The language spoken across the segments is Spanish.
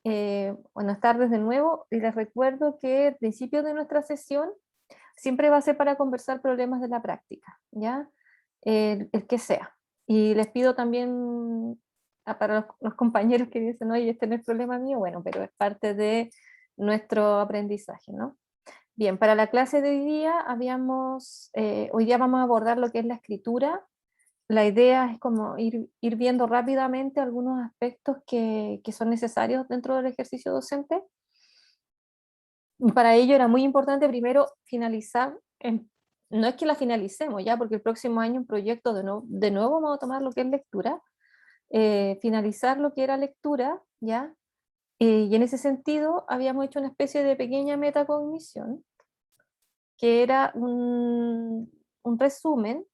Buenas tardes de nuevo, y les recuerdo que el principio de nuestra sesión siempre va a ser para conversar problemas de la práctica, ¿ya? El que sea. Y les pido también para los compañeros que dicen, oye, este no es problema mío, bueno, pero es parte de nuestro aprendizaje, ¿no? Bien, para la clase de hoy día hoy día vamos a abordar lo que es la escritura. La idea es como ir viendo rápidamente algunos aspectos que son necesarios dentro del ejercicio docente. Y para ello era muy importante primero finalizar, no es que la finalicemos ya, porque el próximo año un proyecto de nuevo vamos a tomar lo que es lectura, finalizar lo que era lectura, ¿ya? Y en ese sentido habíamos hecho una especie de pequeña metacognición, que era un resumen.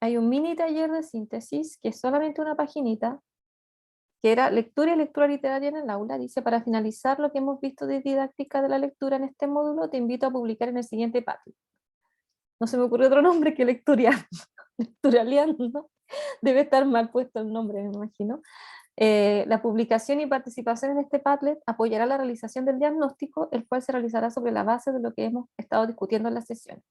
Hay un mini taller de síntesis, que es solamente una paginita, que era lectura y lectura literaria en el aula. Dice, para finalizar lo que hemos visto de didáctica de la lectura en este módulo, te invito a publicar en el siguiente Padlet. No se me ocurre otro nombre que lecturiano. Lecturaleando. Debe estar mal puesto el nombre, me imagino. La publicación y participación en este Padlet apoyará la realización del diagnóstico, el cual se realizará sobre la base de lo que hemos estado discutiendo en la sesión.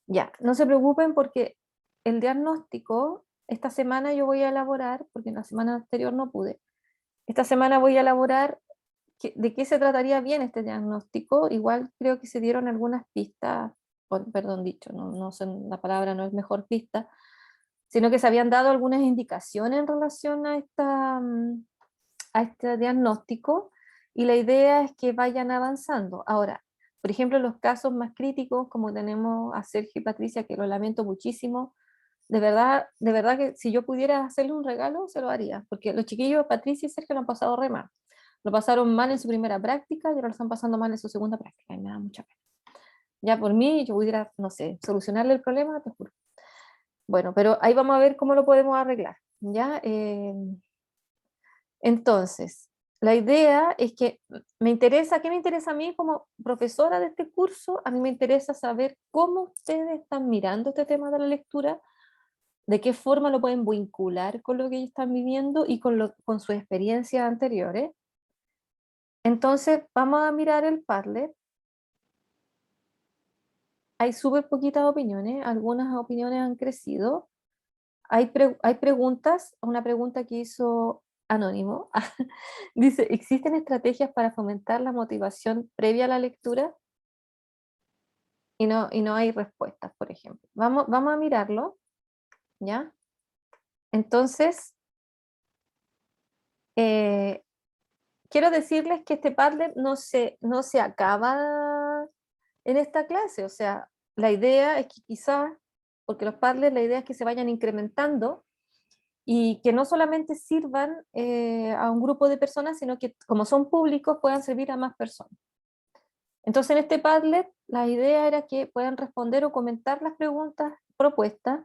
Ya, no se preocupen porque el diagnóstico, esta semana yo voy a elaborar, porque la semana anterior no pude, esta semana voy a elaborar de qué se trataría bien este diagnóstico. Igual creo que se dieron algunas pistas, perdón dicho, no sé, la palabra no es mejor pista, sino que se habían dado algunas indicaciones en relación a este diagnóstico, y la idea es que vayan avanzando. Ahora, por ejemplo, los casos más críticos, como tenemos a Sergio y Patricia, que lo lamento muchísimo, de verdad que si yo pudiera hacerle un regalo, se lo haría, porque los chiquillos, Patricia y Sergio, lo han pasado re mal. Lo pasaron mal en su primera práctica y ahora lo están pasando mal en su segunda práctica, y me da mucha pena. Ya por mí, yo pudiera, no sé, solucionarle el problema, te juro. Bueno, pero ahí vamos a ver cómo lo podemos arreglar, ¿ya? Entonces, la idea es que ¿qué me interesa a mí como profesora de este curso? A mí me interesa saber cómo ustedes están mirando este tema de la lectura, de qué forma lo pueden vincular con lo que ellos están viviendo y con sus experiencias anteriores. Entonces, vamos a mirar el Padlet. Hay súper poquitas opiniones, algunas opiniones han crecido. Hay preguntas, una pregunta que hizo Anónimo. Dice, ¿existen estrategias para fomentar la motivación previa a la lectura? Y no hay respuestas, por ejemplo. Vamos a mirarlo, ¿ya? Entonces, eh, quiero decirles que este Padlet no se acaba en esta clase. O sea, la idea es que quizás, porque los Padlets, la idea es que se vayan incrementando y que no solamente sirvan a un grupo de personas, sino que como son públicos puedan servir a más personas. Entonces en este Padlet la idea era que puedan responder o comentar las preguntas propuestas,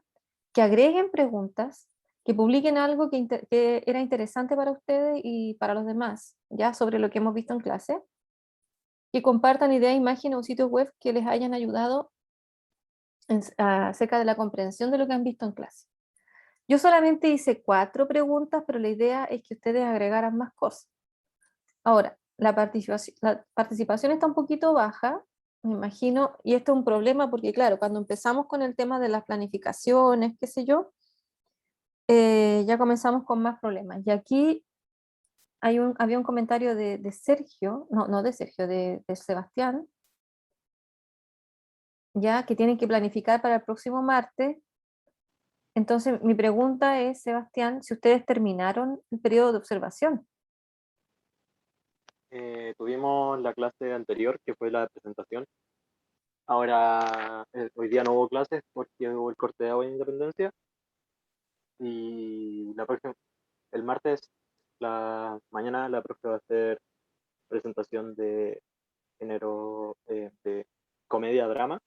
que agreguen preguntas, que publiquen algo que era interesante para ustedes y para los demás, ya sobre lo que hemos visto en clase, que compartan ideas, imágenes o sitios web que les hayan ayudado acerca de la comprensión de lo que han visto en clase. Yo solamente hice 4 preguntas, pero la idea es que ustedes agregaran más cosas. Ahora, la participación está un poquito baja, me imagino, y esto es un problema porque, claro, cuando empezamos con el tema de las planificaciones, qué sé yo, ya comenzamos con más problemas. Y aquí había un comentario de Sergio, no de Sergio, de Sebastián, ya que tienen que planificar para el próximo martes. Entonces, mi pregunta es, Sebastián, si ustedes terminaron el periodo de observación. Tuvimos la clase anterior, que fue la presentación. Ahora, hoy día no hubo clases porque hubo el corte de agua en Independencia. Y el martes, mañana, la profe va a hacer presentación de género de comedia-drama.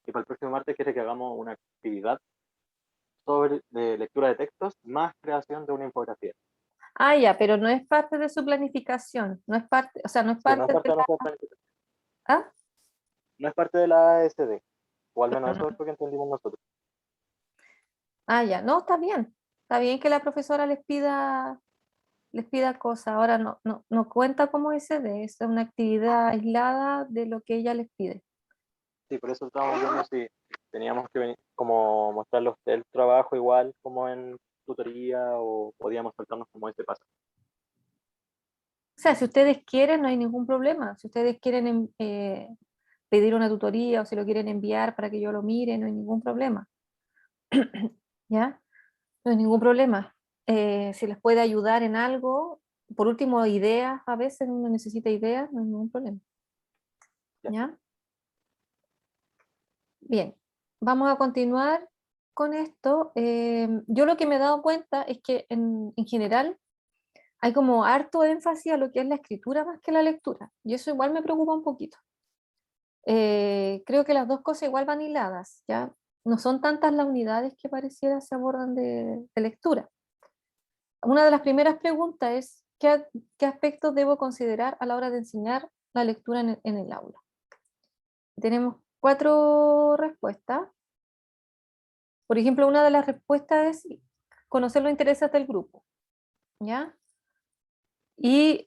Y para el próximo martes quiere que hagamos una actividad sobre de lectura de textos más creación de una infografía. Ah, ya, pero no es parte de su planificación, no es parte, o sea, no es Sí, no es parte parte de de la... nuestra planificación, ¿Ah? no es parte de la ASD, o al menos Claro, eso es no. lo que entendimos nosotros. Ah, ya, no, está bien que la profesora les pida cosas. Ahora no cuenta como SD, es una actividad aislada de lo que ella les pide. Sí, por eso estábamos viendo si teníamos que venir, como mostrarlos el trabajo igual como en tutoría o podíamos saltarnos como ese paso. O sea, si ustedes quieren, no hay ningún problema. Si ustedes quieren pedir una tutoría o si lo quieren enviar para que yo lo mire, no hay ningún problema. ¿Ya? No hay ningún problema. Si les puede ayudar en algo, por último, ideas, a veces uno necesita ideas, no hay ningún problema. Ya. ¿Ya? Bien, vamos a continuar con esto. Yo lo que me he dado cuenta es que en general hay como harto énfasis a lo que es la escritura más que la lectura, y eso igual me preocupa un poquito. Creo que las dos cosas igual van hiladas, ¿ya? No son tantas las unidades que pareciera se abordan de lectura. Una de las primeras preguntas es, ¿qué aspectos debo considerar a la hora de enseñar la lectura en el aula? Tenemos 4 respuestas. Por ejemplo, una de las respuestas es conocer los intereses del grupo, ¿ya? Y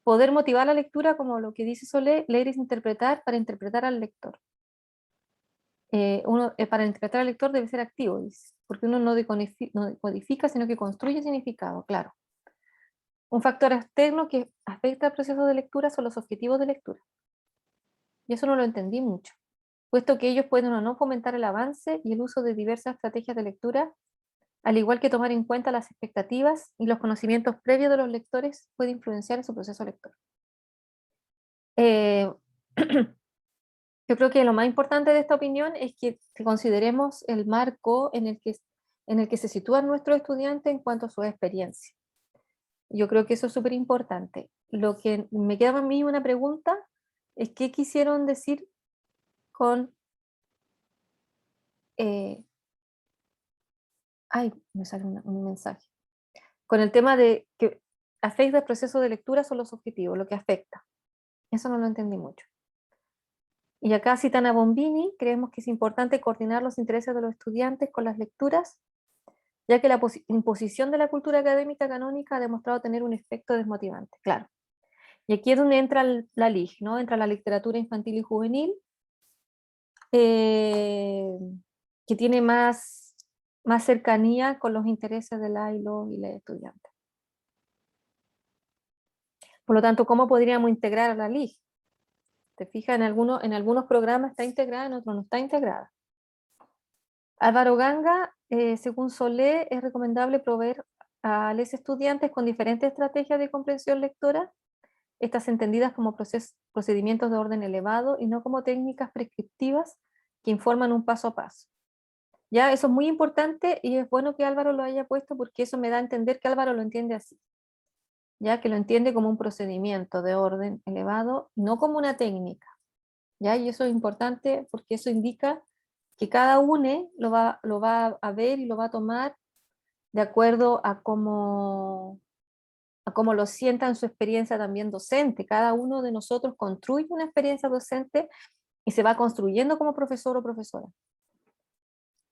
poder motivar la lectura, como lo que dice Solé, leer es interpretar para interpretar al lector. Para interpretar al lector debe ser activo, dice, porque uno no decodifica, sino que construye significado, claro. Un factor externo que afecta al proceso de lectura son los objetivos de lectura. Y eso no lo entendí mucho, puesto que ellos pueden o no fomentar el avance y el uso de diversas estrategias de lectura, al igual que tomar en cuenta las expectativas y los conocimientos previos de los lectores puede influenciar en su proceso lector. Eh, yo creo que lo más importante de esta opinión es que consideremos el marco en el que se sitúan nuestros estudiantes en cuanto a su experiencia. Yo creo que eso es súper importante. Lo que me queda a mí una pregunta es qué quisieron decir con... ay, me sale un mensaje. Con el tema de que afecta el proceso de lectura son los objetivos, lo que afecta. Eso no lo entendí mucho. Y acá citan a Bombini, creemos que es importante coordinar los intereses de los estudiantes con las lecturas, ya que la imposición de la cultura académica canónica ha demostrado tener un efecto desmotivante, claro. Y aquí es donde entra la LIG, ¿no? Entra la literatura infantil y juvenil, eh, que tiene más cercanía con los intereses de la y los estudiantes. Por lo tanto, ¿cómo podríamos integrar a la LIG? Te fijas, en algunos programas está integrada, en otros no está integrada. Álvaro Ganga, según Solé, es recomendable proveer a los estudiantes con diferentes estrategias de comprensión lectora, estas entendidas como procedimientos de orden elevado y no como técnicas prescriptivas que informan un paso a paso. Ya, eso es muy importante y es bueno que Álvaro lo haya puesto porque eso me da a entender que Álvaro lo entiende así, ya que lo entiende como un procedimiento de orden elevado, no como una técnica. ¿Ya? Y eso es importante porque eso indica que cada uno lo va a ver y lo va a tomar de acuerdo a cómo lo sienta en su experiencia también docente. Cada uno de nosotros construye una experiencia docente y se va construyendo como profesor o profesora.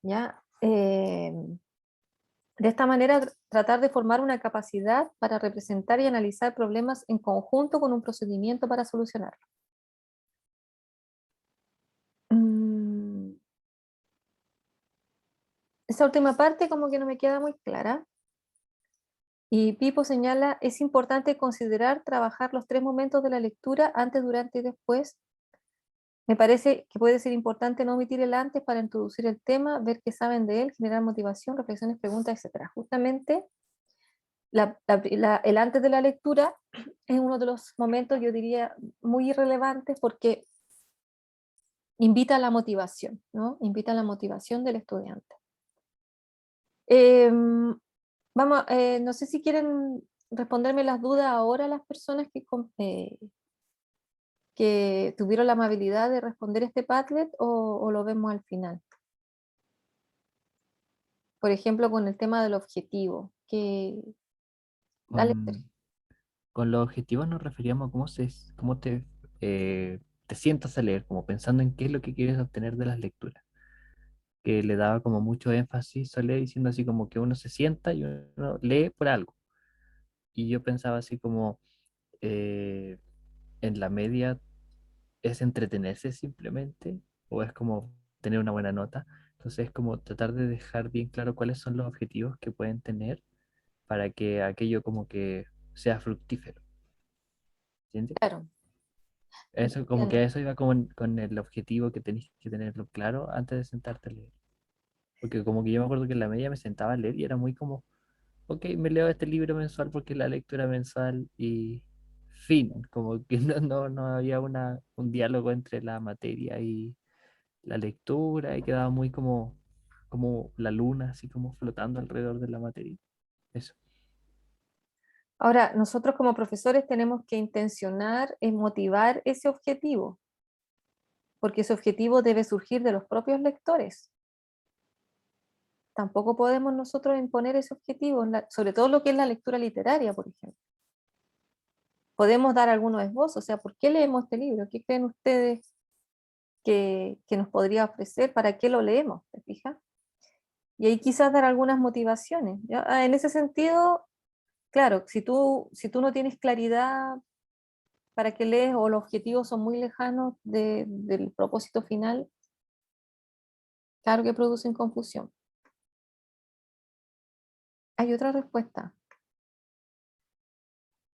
¿Ya? De esta manera, tratar de formar una capacidad para representar y analizar problemas en conjunto con un procedimiento para solucionarlo. Esa última parte como que no me queda muy clara. Y Pipo señala, es importante considerar trabajar los 3 momentos de la lectura, antes, durante y después. Me parece que puede ser importante no omitir el antes para introducir el tema, ver qué saben de él, generar motivación, reflexiones, preguntas, etc. Justamente el antes de la lectura es uno de los momentos, yo diría, muy irrelevantes porque invita a la motivación, ¿no? Invita a la motivación del estudiante. Vamos, no sé si quieren responderme las dudas ahora las personas que tuvieron la amabilidad de responder este Padlet o lo vemos al final. Por ejemplo, con el tema del objetivo. Dale, Sergio. Con, con los objetivos nos referíamos a cómo te sientas a leer, como pensando en qué es lo que quieres obtener de las lecturas. que le daba como mucho énfasis, solía diciendo así como que uno se sienta y uno lee por algo. Y yo pensaba así como, eh, en la media es entretenerse simplemente, o es como tener una buena nota. Entonces es como tratar de dejar bien claro cuáles son los objetivos que pueden tener para que aquello como que sea fructífero. ¿Entiendes? Claro, Eso, como que entiendo. eso iba con el objetivo que tenés que tenerlo claro antes de sentarte a leer. Porque como que yo me acuerdo que en la media me sentaba a leer y era muy como, ok, me leo este libro mensual porque es la lectura mensual y fin, como que no había un diálogo entre la materia y la lectura y quedaba muy como la luna, así como flotando alrededor de la materia. Eso. Ahora, nosotros como profesores tenemos que intencionar en motivar ese objetivo, porque ese objetivo debe surgir de los propios lectores. Tampoco podemos nosotros imponer ese objetivo, sobre todo lo que es la lectura literaria, por ejemplo. Podemos dar algunos esbozos, o sea, ¿por qué leemos este libro? ¿Qué creen ustedes que nos podría ofrecer? ¿Para qué lo leemos? ¿Te fijas? Y ahí quizás dar algunas motivaciones. ¿Ya? En ese sentido, claro, si tú no tienes claridad para qué lees o los objetivos son muy lejanos del propósito final, claro que producen confusión. Hay otra respuesta.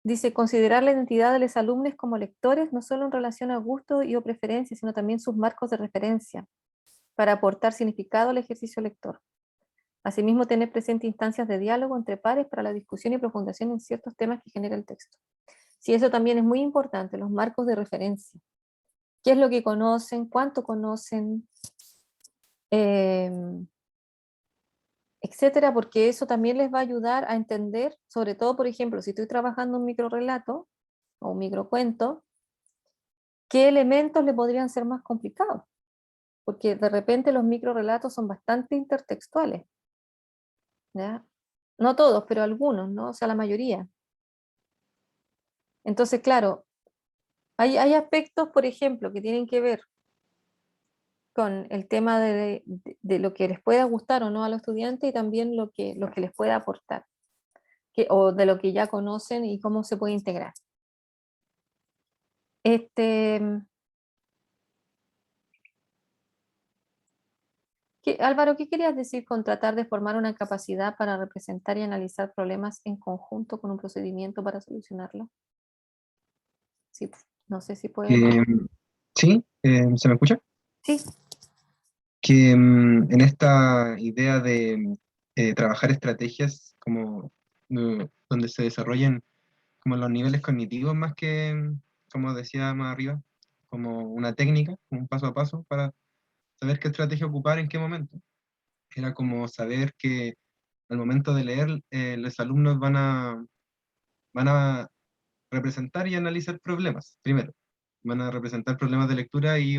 Dice, considerar la identidad de los alumnos como lectores, no solo en relación a gusto y o preferencia, sino también sus marcos de referencia, para aportar significado al ejercicio lector. Asimismo, tener presente instancias de diálogo entre pares para la discusión y profundización en ciertos temas que genera el texto. Sí, eso también es muy importante, los marcos de referencia. ¿Qué es lo que conocen? ¿Cuánto conocen? Eh, etcétera, porque eso también les va a ayudar a entender, sobre todo, por ejemplo, si estoy trabajando un microrrelato o un microcuento, qué elementos le podrían ser más complicados, porque de repente los microrelatos son bastante intertextuales, ¿ya? No todos, pero algunos, ¿no? O sea, la mayoría. Entonces, claro, hay aspectos, por ejemplo, que tienen que ver con el tema de lo que les pueda gustar o no a los estudiantes y también lo que les pueda aportar, o de lo que ya conocen y cómo se puede integrar. Este, Álvaro, ¿qué querías decir con tratar de formar una capacidad para representar y analizar problemas en conjunto con un procedimiento para solucionarlo? Sí, no sé si puedes. Que, sí, ¿se me escucha? Sí, Que en esta idea de trabajar estrategias como donde se desarrollen como los niveles cognitivos más que, como decía más arriba, como una técnica, un paso a paso para saber qué estrategia ocupar en qué momento. Era como saber que al momento de leer los alumnos van a representar y analizar problemas, primero. Van a representar problemas de lectura y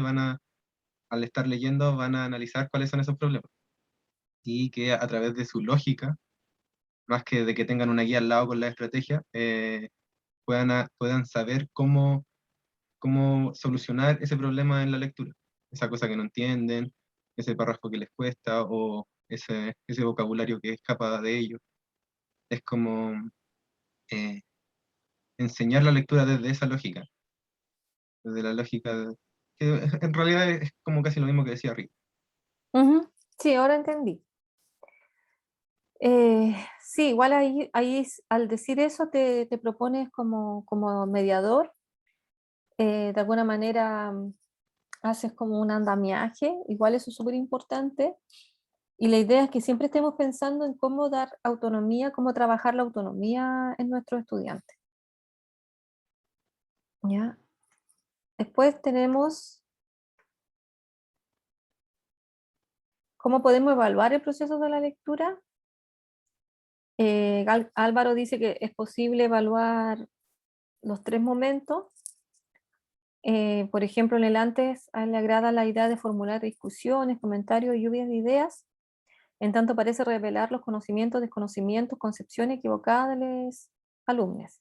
al estar leyendo, van a analizar cuáles son esos problemas. Y que a través de su lógica, más que de que tengan una guía al lado con la estrategia, puedan saber cómo solucionar ese problema en la lectura. Esa cosa que no entienden, ese párrafo que les cuesta o ese vocabulario que escapa de ellos. Es como eh, enseñar la lectura desde esa lógica, desde la lógica que en realidad es como casi lo mismo que decía Rick. ujú, sí, ahora entendí. Sí, igual ahí al decir eso te propones como mediador, de alguna manera haces como un andamiaje, igual eso es súper importante, y la idea es que siempre estemos pensando en cómo dar autonomía, cómo trabajar la autonomía en nuestros estudiantes. ¿Ya? Después tenemos cómo podemos evaluar el proceso de la lectura. Álvaro dice que es posible evaluar los 3 momentos. Por ejemplo, en el antes a él le agrada la idea de formular discusiones, comentarios y lluvias de ideas, en tanto parece revelar los conocimientos, desconocimientos, concepciones equivocadas de los alumnos.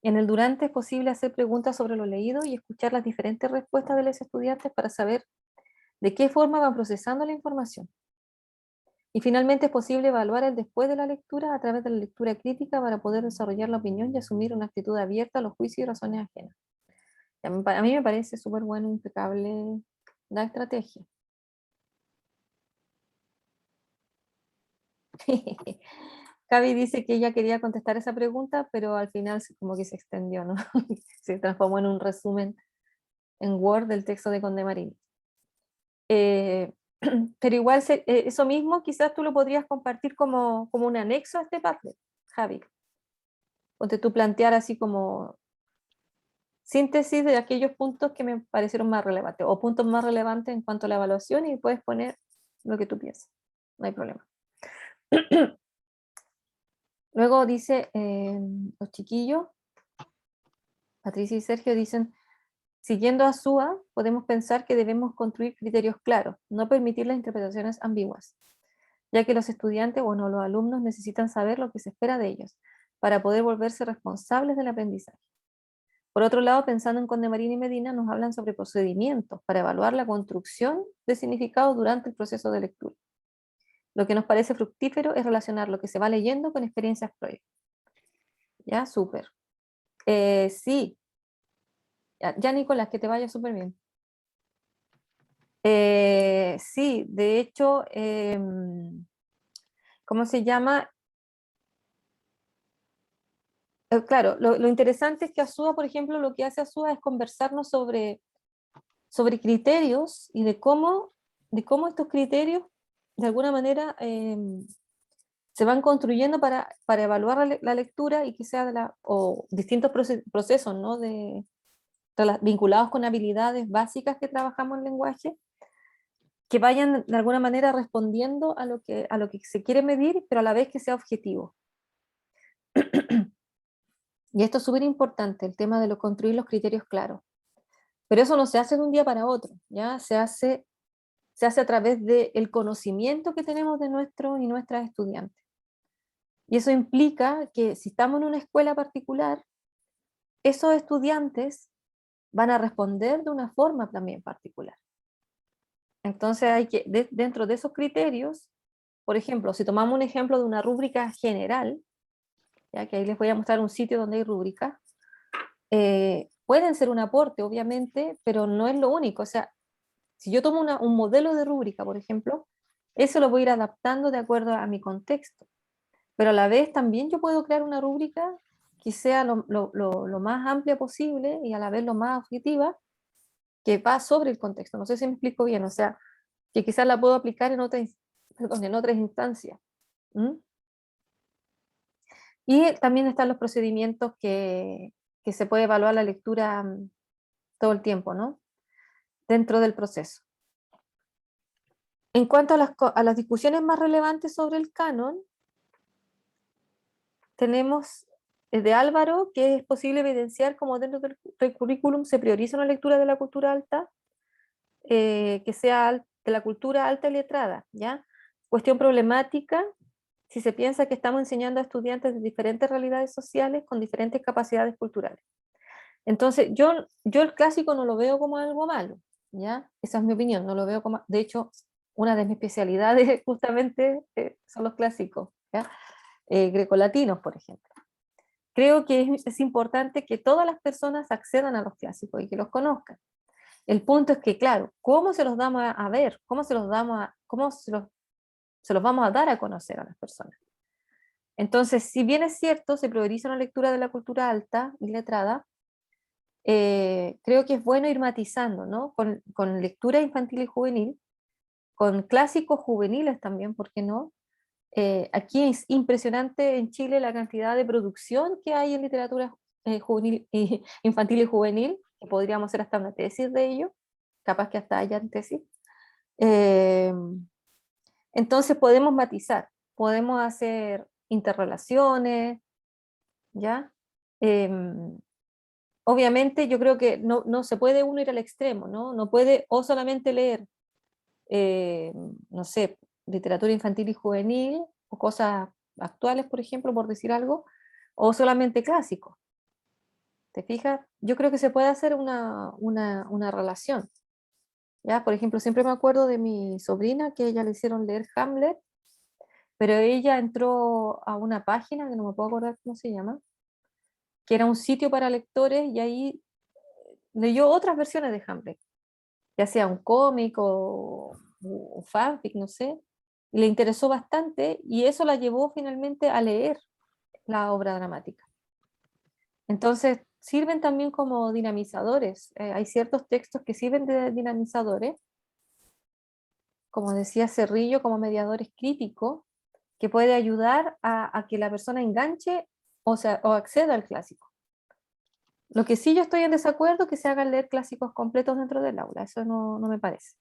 En el durante es posible hacer preguntas sobre lo leído y escuchar las diferentes respuestas de los estudiantes para saber de qué forma van procesando la información. Y finalmente es posible evaluar el después de la lectura a través de la lectura crítica para poder desarrollar la opinión y asumir una actitud abierta a los juicios y razones ajenas. A mí me parece súper bueno, impecable la estrategia. Gaby dice que ella quería contestar esa pregunta, pero al final como que se extendió, ¿no? Se transformó en un resumen en Word del texto de Condemarini. Pero igual eso mismo quizás tú lo podrías compartir como un anexo a este Padlet, Javi. Donde tú plantear así como síntesis de aquellos puntos que me parecieron más relevantes o puntos más relevantes en cuanto a la evaluación y puedes poner lo que tú piensas. No hay problema. Luego dice, los chiquillos, Patricia y Sergio dicen, siguiendo a SUA, podemos pensar que debemos construir criterios claros, no permitir las interpretaciones ambiguas, ya que los estudiantes, bueno, los alumnos necesitan saber lo que se espera de ellos, para poder volverse responsables del aprendizaje. Por otro lado, pensando en Condemarini y Medina, nos hablan sobre procedimientos para evaluar la construcción de significado durante el proceso de lectura. Lo que nos parece fructífero es relacionar lo que se va leyendo con experiencias previas. Ya, súper. Sí. Ya, Nicolás, que te vaya súper bien. Sí, de hecho, ¿cómo se llama? Claro, lo interesante es que Azúa, por ejemplo, lo que hace Azúa es conversarnos sobre criterios y de cómo estos criterios, de alguna manera, se van construyendo para evaluar la lectura y que sea o distintos procesos, ¿no? Vinculados con habilidades básicas que trabajamos en lenguaje, que vayan de alguna manera respondiendo a lo que se quiere medir, pero a la vez que sea objetivo. Y esto es súper importante, el tema de construir los criterios claros. Pero eso no se hace de un día para otro, ¿ya? Se hace a través del conocimiento que tenemos de nuestros y nuestras estudiantes. Y eso implica que si estamos en una escuela particular, esos estudiantes van a responder de una forma también particular. Entonces hay que, dentro de esos criterios, por ejemplo, si tomamos un ejemplo de una rúbrica general, ya que ahí les voy a mostrar un sitio donde hay rúbricas, pueden ser un aporte, obviamente, pero no es lo único. O sea, si yo tomo un modelo de rúbrica, por ejemplo, eso lo voy a ir adaptando de acuerdo a mi contexto. Pero a la vez también yo puedo crear una rúbrica que sea lo más amplia posible y a la vez lo más objetiva, que va sobre el contexto. No sé si me explico bien, o sea, que quizás la puedo aplicar en otras instancias. ¿Mm? Y también están los procedimientos que se puede evaluar la lectura todo el tiempo, ¿no? Dentro del proceso. En cuanto a las discusiones más relevantes sobre el canon, tenemos de Álvaro, que es posible evidenciar cómo dentro del currículum se prioriza una lectura de la cultura alta, que sea de la cultura alta y letrada, ¿ya? Cuestión problemática, si se piensa que estamos enseñando a estudiantes de diferentes realidades sociales con diferentes capacidades culturales. Entonces, yo el clásico no lo veo como algo malo, ¿ya? Esa es mi opinión, no lo veo como, de hecho, una de mis especialidades justamente son los clásicos, ¿ya? Grecolatinos, por ejemplo. Creo que es importante que todas las personas accedan a los clásicos y que los conozcan. El punto es que, claro, ¿cómo se los damos a ver? ¿Cómo se los vamos a dar a conocer a las personas? Entonces, si bien es cierto, se prioriza una lectura de la cultura alta y letrada, creo que es bueno ir matizando, ¿no? Con lectura infantil y juvenil, con clásicos juveniles también, ¿por qué no? Aquí es impresionante en Chile la cantidad de producción que hay en literatura juvenil, infantil y juvenil, que podríamos hacer hasta una tesis de ello, capaz que hasta hayan tesis. Entonces podemos matizar, podemos hacer interrelaciones, ¿ya? Obviamente yo creo que no se puede uno ir al extremo, ¿no? No puede o solamente leer, no sé, literatura infantil y juvenil, o cosas actuales, por ejemplo, por decir algo, o solamente clásicos. ¿Te fijas? Yo creo que se puede hacer una relación. ¿Ya? Por ejemplo, siempre me acuerdo de mi sobrina que ella le hicieron leer Hamlet, pero ella entró a una página, que no me puedo acordar cómo se llama, que era un sitio para lectores y ahí leyó otras versiones de Hamlet, ya sea un cómic o fanfic, no sé, y le interesó bastante y eso la llevó finalmente a leer la obra dramática. Entonces, sirven también como dinamizadores. Hay ciertos textos que sirven de dinamizadores, como decía Cerrillo, como mediadores críticos, que puede ayudar a que la persona enganche o acceda al clásico. Lo que sí yo estoy en desacuerdo es que se hagan leer clásicos completos dentro del aula, eso no me parece.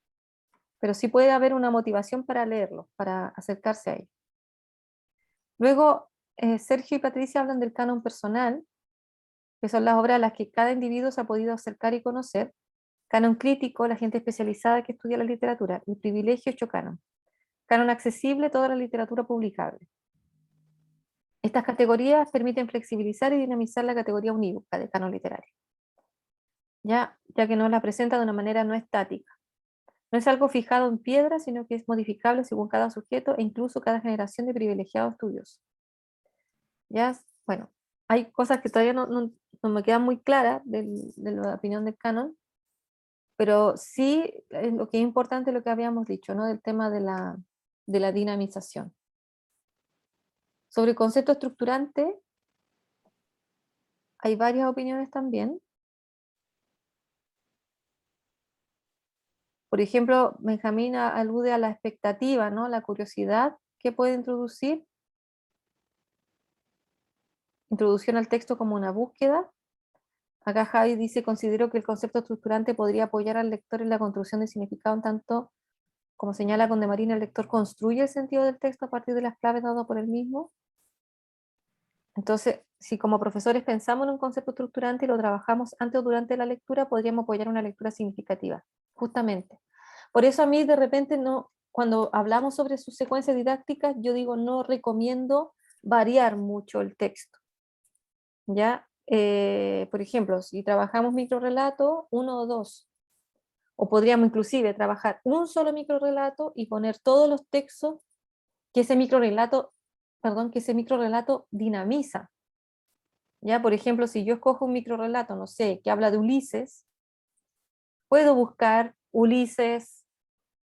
Pero sí puede haber una motivación para leerlos, para acercarse a ellos. Luego, Sergio y Patricia hablan del canon personal, que son las obras a las que cada individuo se ha podido acercar y conocer. Canon crítico, la gente especializada que estudia la literatura, y privilegio hecho canon. Canon accesible, toda la literatura publicable. Estas categorías permiten flexibilizar y dinamizar la categoría unívoca de canon literario, ya que nos la presenta de una manera no estática. No es algo fijado en piedra, sino que es modificable según cada sujeto e incluso cada generación de privilegiados estudiosos. Ya, bueno, hay cosas que todavía no me quedan muy claras de la opinión del canon, pero sí lo que es importante es lo que habíamos dicho, ¿no? Del tema de la dinamización. Sobre el concepto estructurante, hay varias opiniones también. Por ejemplo, Benjamín alude a la expectativa, ¿no? La curiosidad que puede introducir. Introducción al texto como una búsqueda. Acá Javi dice, considero que el concepto estructurante podría apoyar al lector en la construcción de significado, en tanto, como señala Condemarín, el lector construye el sentido del texto a partir de las claves dadas por él mismo. Entonces, si como profesores pensamos en un concepto estructurante y lo trabajamos antes o durante la lectura, podríamos apoyar una lectura significativa, justamente. Por eso a mí de repente cuando hablamos sobre sus secuencias didácticas, yo digo no recomiendo variar mucho el texto. ¿Ya? Por ejemplo, si trabajamos microrelato, 1 o 2, o podríamos inclusive trabajar un solo microrelato y poner todos los textos que ese microrelato dinamiza. ¿Ya? Por ejemplo, si yo escojo un microrelato, no sé, que habla de Ulises, puedo buscar Ulises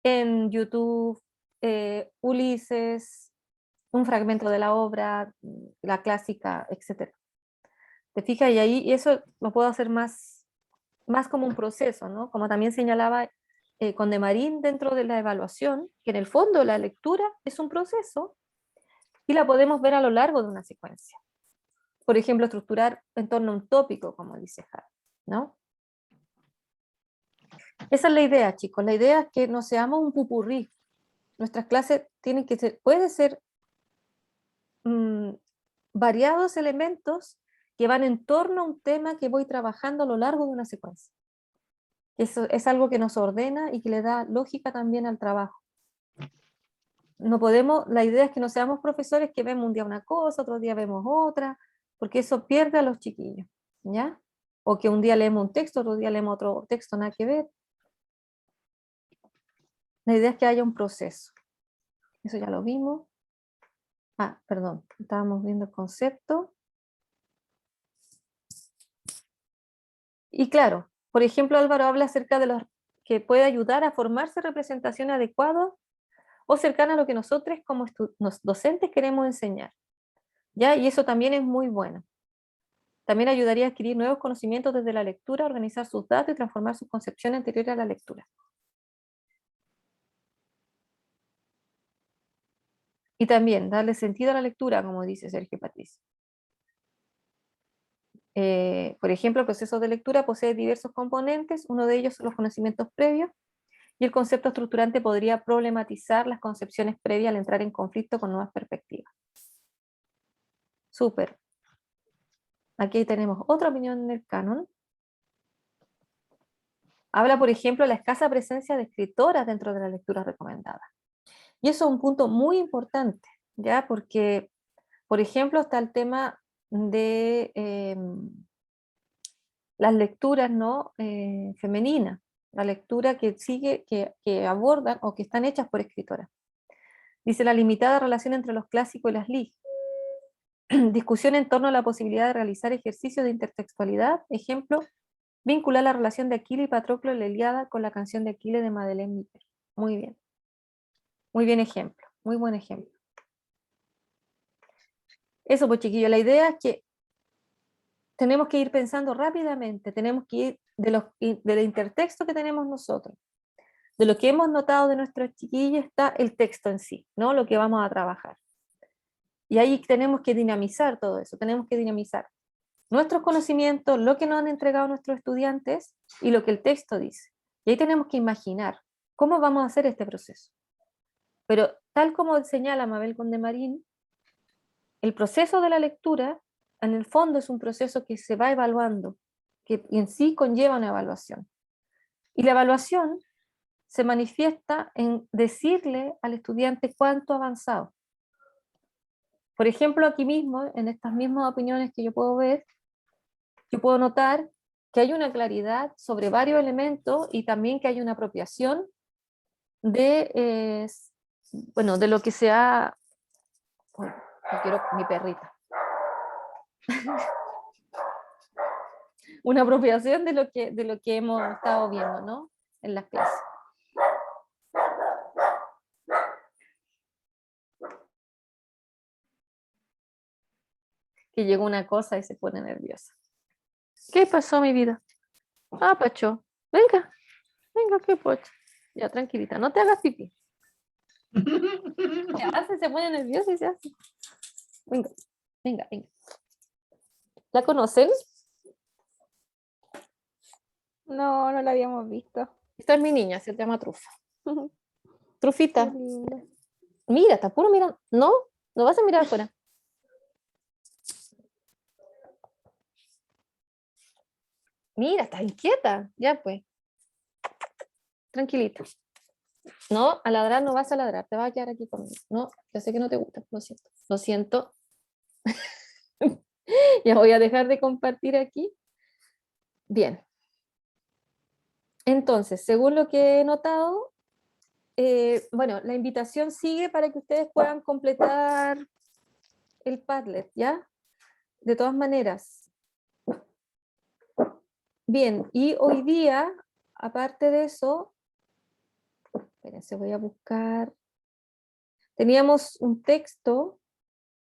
en YouTube, Ulises, un fragmento de la obra, la clásica, etc. ¿Te fijas? Y ahí eso lo puedo hacer más como un proceso, ¿no? Como también señalaba Condemarín dentro de la evaluación, que en el fondo la lectura es un proceso y la podemos ver a lo largo de una secuencia. Por ejemplo, estructurar en torno a un tópico, como dice Javi, ¿no? Esa es la idea, chicos. La idea es que no seamos un pupurrí. Nuestras clases tienen que ser, puede ser variados elementos que van en torno a un tema que voy trabajando a lo largo de una secuencia. Eso es algo que nos ordena y que le da lógica también al trabajo. No podemos, la idea es que no seamos profesores que vemos un día una cosa, otro día vemos otra, porque eso pierde a los chiquillos, ¿ya? O que un día leemos un texto, otro día leemos otro texto, nada que ver. La idea es que haya un proceso. Eso ya lo vimos. Ah, perdón, estábamos viendo el concepto. Y claro, por ejemplo, Álvaro habla acerca de los que puede ayudar a formarse representaciones adecuadas o cercanas a lo que nosotros como docentes queremos enseñar. ¿Ya? Y eso también es muy bueno. También ayudaría a adquirir nuevos conocimientos desde la lectura, organizar sus datos y transformar sus concepciones anteriores a la lectura. Y también darle sentido a la lectura, como dice Sergio Patricio. Por ejemplo, el proceso de lectura posee diversos componentes, uno de ellos son los conocimientos previos, y el concepto estructurante podría problematizar las concepciones previas al entrar en conflicto con nuevas perspectivas. Súper. Aquí tenemos otra opinión en el canon. Habla, por ejemplo, de la escasa presencia de escritoras dentro de la lectura recomendada. Y eso es un punto muy importante, ¿ya? Porque, por ejemplo, está el tema de las lecturas, ¿no? Femeninas. la lectura que sigue, que abordan o que están hechas por escritoras. Dice la limitada relación entre los clásicos y las LIG. Discusión en torno a la posibilidad de realizar ejercicios de intertextualidad. Ejemplo, vincular la relación de Aquiles y Patroclo en la Ilíada con la canción de Aquiles de Madeleine Miller. Muy bien. Muy bien ejemplo. Muy buen ejemplo. Eso pues chiquillos, la idea es que tenemos que ir pensando rápidamente, tenemos que ir del intertexto que tenemos nosotros, de lo que hemos notado de nuestros chiquillos está el texto en sí, ¿no? Lo que vamos a trabajar. Y ahí tenemos que dinamizar todo eso, tenemos que dinamizar nuestros conocimientos, lo que nos han entregado nuestros estudiantes y lo que el texto dice. Y ahí tenemos que imaginar cómo vamos a hacer este proceso. Pero tal como señala Mabel Condemarín, el proceso de la lectura, en el fondo es un proceso que se va evaluando, que en sí conlleva una evaluación. Y la evaluación se manifiesta en decirle al estudiante cuánto ha avanzado. Por ejemplo, aquí mismo, en estas mismas opiniones que yo puedo ver, yo puedo notar que hay una claridad sobre varios elementos y también que hay una apropiación de, bueno, de lo que se ha... Bueno, no quiero mi perrita. Una apropiación de lo que hemos estado viendo, ¿no? En las clases. Que llegó una cosa y se pone nerviosa. ¿Qué pasó, mi vida? Ah, Pacho, venga, venga, qué pocho. Ya, tranquilita, no te hagas pipí. Se hace, se pone nerviosa y se hace. Venga, venga, venga. ¿La conocen? No, no la habíamos visto. Esta es mi niña, se llama Trufa. Trufita, Qué linda. mira, está puro mirando. No, no vas a mirar afuera. Mira, está inquieta. Ya pues. Tranquilita. No, a ladrar no vas a ladrar, te vas a quedar aquí conmigo. No, yo sé que no te gusta, lo siento. Lo siento. Ya voy a dejar de compartir aquí. Bien. Entonces, según lo que he notado, bueno, la invitación sigue para que ustedes puedan completar el Padlet, ¿ya? De todas maneras. Bien, y hoy día, aparte de eso, espérense, voy a buscar. Teníamos un texto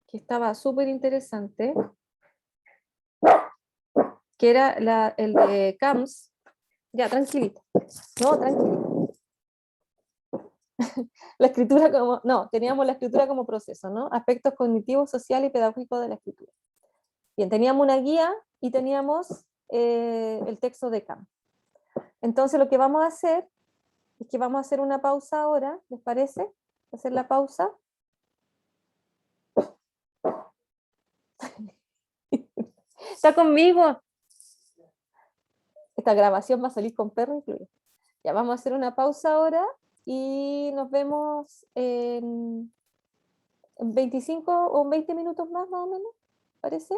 que estaba súper interesante, que era el de Camps. Ya, tranquilito. No, tranquilito. La escritura como, no, teníamos la escritura como proceso, ¿no? Aspectos cognitivos, social y pedagógicos de la escritura. Bien, teníamos una guía y teníamos el texto de Camps. Entonces lo que vamos a hacer es que vamos a hacer una pausa ahora, ¿les parece? Hacer la pausa. ¿Está conmigo? Esta grabación va a salir con perro incluido. Ya vamos a hacer una pausa ahora y nos vemos en 25 o 20 minutos más o menos, ¿parece?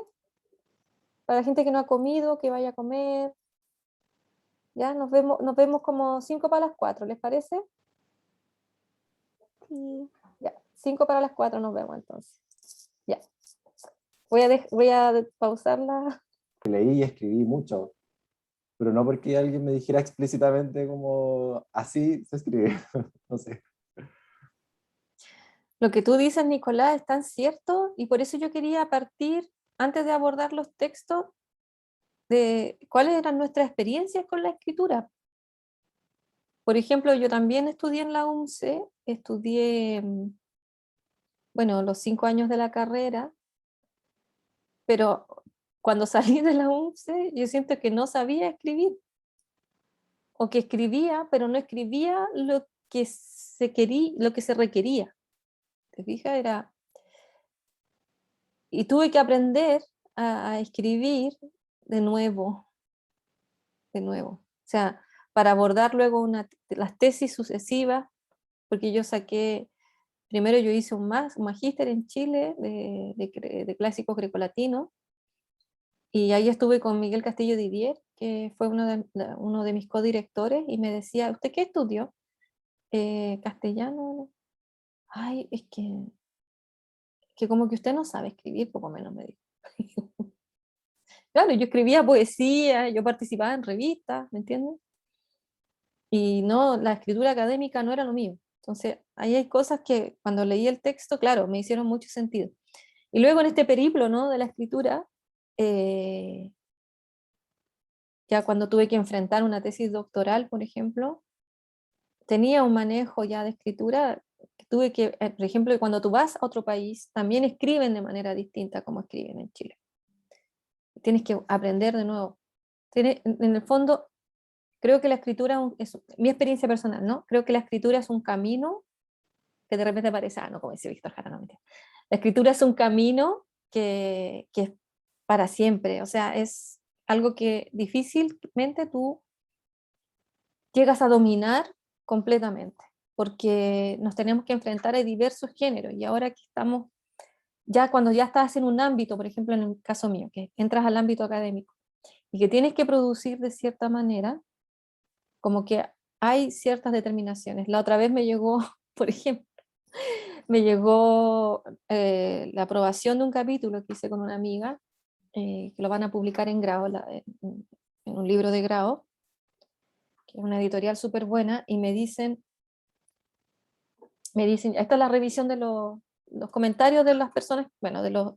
Para la gente que no ha comido, que vaya a comer. Ya, nos vemos como 5 para las 4, ¿les parece? Sí. Ya, 5 para las 4 nos vemos entonces. Ya. Voy a pausarla. Leí y escribí mucho, pero no porque alguien me dijera explícitamente como así se escribe, no sé. Lo que tú dices, Nicolás, es tan cierto y por eso yo quería partir, antes de abordar los textos, de cuáles eran nuestras experiencias con la escritura. Por ejemplo, yo también estudié en la UNCE, estudié, bueno, los 5 años de la carrera, pero cuando salí de la UNCE yo siento que no sabía escribir, o que escribía, pero no escribía lo que se quería, lo que se requería. ¿Te fijas? Y tuve que aprender a escribir de nuevo. O sea, para abordar luego las tesis sucesivas, porque yo saqué, primero yo hice un magíster en Chile de clásicos grecolatinos, y ahí estuve con Miguel Castillo Didier, que fue uno de mis codirectores, y me decía, ¿usted qué estudió? Castellano. Ay, es que como que usted no sabe escribir, poco menos me dijo. Claro, yo escribía poesía, yo participaba en revistas, ¿me entiendes? Y no, la escritura académica no era lo mío. Entonces, ahí hay cosas que cuando leí el texto, claro, me hicieron mucho sentido. Y luego en este periplo, ¿no?, de la escritura, ya cuando tuve que enfrentar una tesis doctoral, por ejemplo, tenía un manejo ya de escritura, que tuve que, por ejemplo, cuando tú vas a otro país, también escriben de manera distinta como escriben en Chile. Tienes que aprender de nuevo. En el fondo, creo que la escritura es mi experiencia personal, ¿no? Creo que la escritura es un camino que de repente parece, no, como dice Víctor Jara, no, mentira. La escritura es un camino que es para siempre, o sea, es algo que difícilmente tú llegas a dominar completamente, porque nos tenemos que enfrentar a diversos géneros, y ahora que estamos, ya cuando ya estás en un ámbito, por ejemplo en el caso mío, que entras al ámbito académico, y que tienes que producir de cierta manera, como que hay ciertas determinaciones. La otra vez me llegó, por ejemplo, me llegó la aprobación de un capítulo que hice con una amiga, que lo van a publicar en grado, en un libro de grado, que es una editorial súper buena, y me dicen, esta es la revisión de los comentarios de las personas, bueno, de los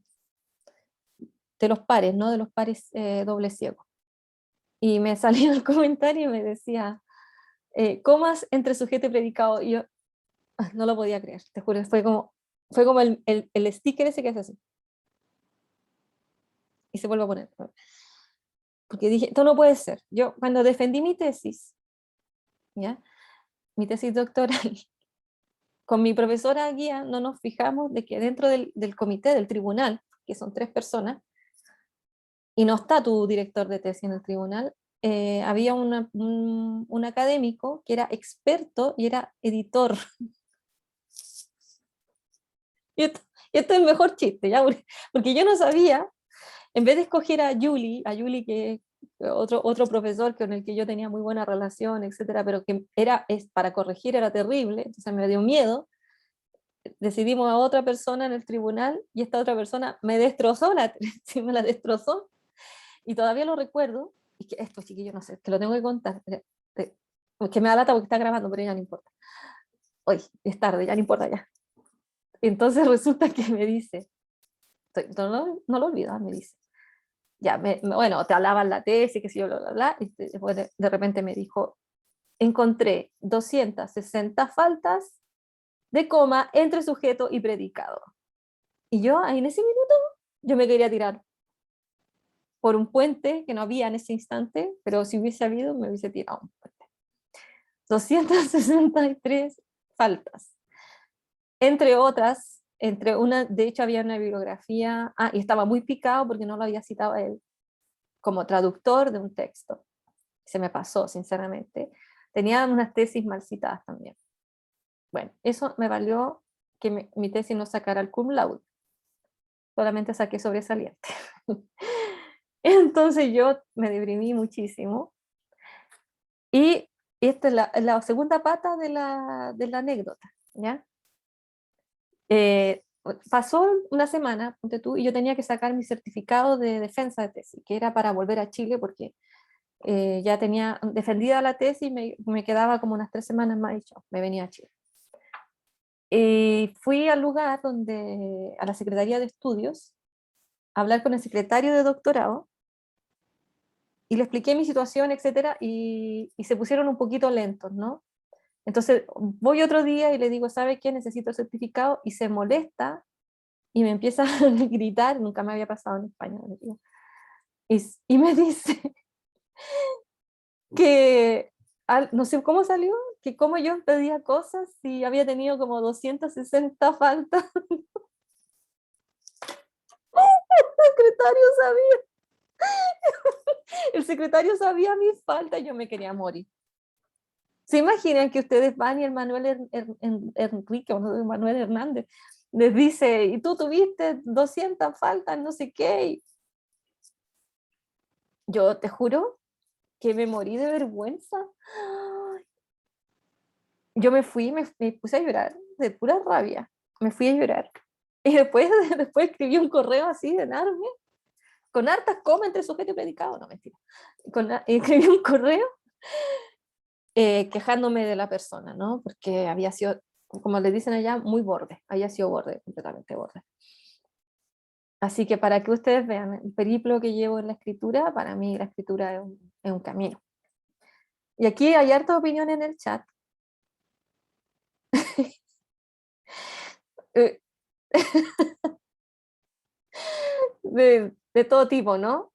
pares, ¿no? De los pares doble ciego. Y me salió el comentario y me decía, comas entre sujeto y predicado, y yo no lo podía creer, te juro, fue como el sticker ese que hace así. Y se vuelve a poner. Porque dije, esto no puede ser. Yo cuando defendí mi tesis, ¿ya? Mi tesis doctoral, con mi profesora guía no nos fijamos de que dentro del comité, del tribunal, que son 3 personas, y no está tu director de tesis en el tribunal, había un académico que era experto y era editor. Y esto es el mejor chiste, ¿ya? Porque yo no sabía, en vez de escoger a Julie que es otro profesor con el que yo tenía muy buena relación, etcétera, pero que para corregir era terrible, entonces me dio miedo, decidimos a otra persona en el tribunal, y esta otra persona me destrozó sí, me la destrozó, y todavía lo recuerdo, y que esto, chiquillo, no sé, te lo tengo que contar, que me da lata porque está grabando, pero ya no importa. Hoy es tarde, ya no importa ya. Entonces resulta que me dice, no lo olvido, me dice, ya, bueno, te hablaban la tesis, que sé yo, bla, bla, bla, y después de repente me dijo, encontré 260 faltas de coma entre sujeto y predicado. Y yo, ahí en ese minuto, yo me quería tirar por un puente que no había en ese instante, pero si hubiese habido, me hubiese tirado un puente. 263 faltas. Entre otras, de hecho había una bibliografía, y estaba muy picado porque no lo había citado a él como traductor de un texto. Se me pasó, sinceramente. Tenía unas tesis mal citadas también. Bueno, eso me valió que mi tesis no sacara el cum laude. Solamente saqué sobresaliente. Entonces yo me deprimí muchísimo. Y esta es la segunda pata de la anécdota, ¿ya? Pasó una semana, ponte tú, y yo tenía que sacar mi certificado de defensa de tesis, que era para volver a Chile, porque ya tenía defendida la tesis, me quedaba como unas 3 semanas más y yo me venía a Chile. Y fui al lugar a la Secretaría de Estudios, a hablar con el secretario de doctorado, y le expliqué mi situación, etcétera, y se pusieron un poquito lentos, ¿no? Entonces voy otro día y le digo, ¿sabe qué? Necesito el certificado, y se molesta y me empieza a gritar, nunca me había pasado en España, y me dice que, no sé cómo salió, que como yo pedía cosas si había tenido como 260 faltas. El secretario sabía mis faltas, yo me quería morir. ¿Se imaginan que ustedes van y el Manuel Enrique, o no, Manuel Hernández, les dice, y tú tuviste 200 faltas, no sé qué? Yo te juro que me morí de vergüenza. Yo me fui, me puse a llorar de pura rabia. Me fui a llorar. Y después, después escribí un correo así enorme, con hartas comas entre sujeto y predicado. No, mentira. Escribí un correo quejándome de la persona, ¿no? Porque había sido, como le dicen allá, muy borde. Había sido borde, completamente borde. Así que para que ustedes vean el periplo que llevo en la escritura, para mí la escritura es un camino. Y aquí hay hartas opiniones en el chat. Eh, de todo tipo, ¿no?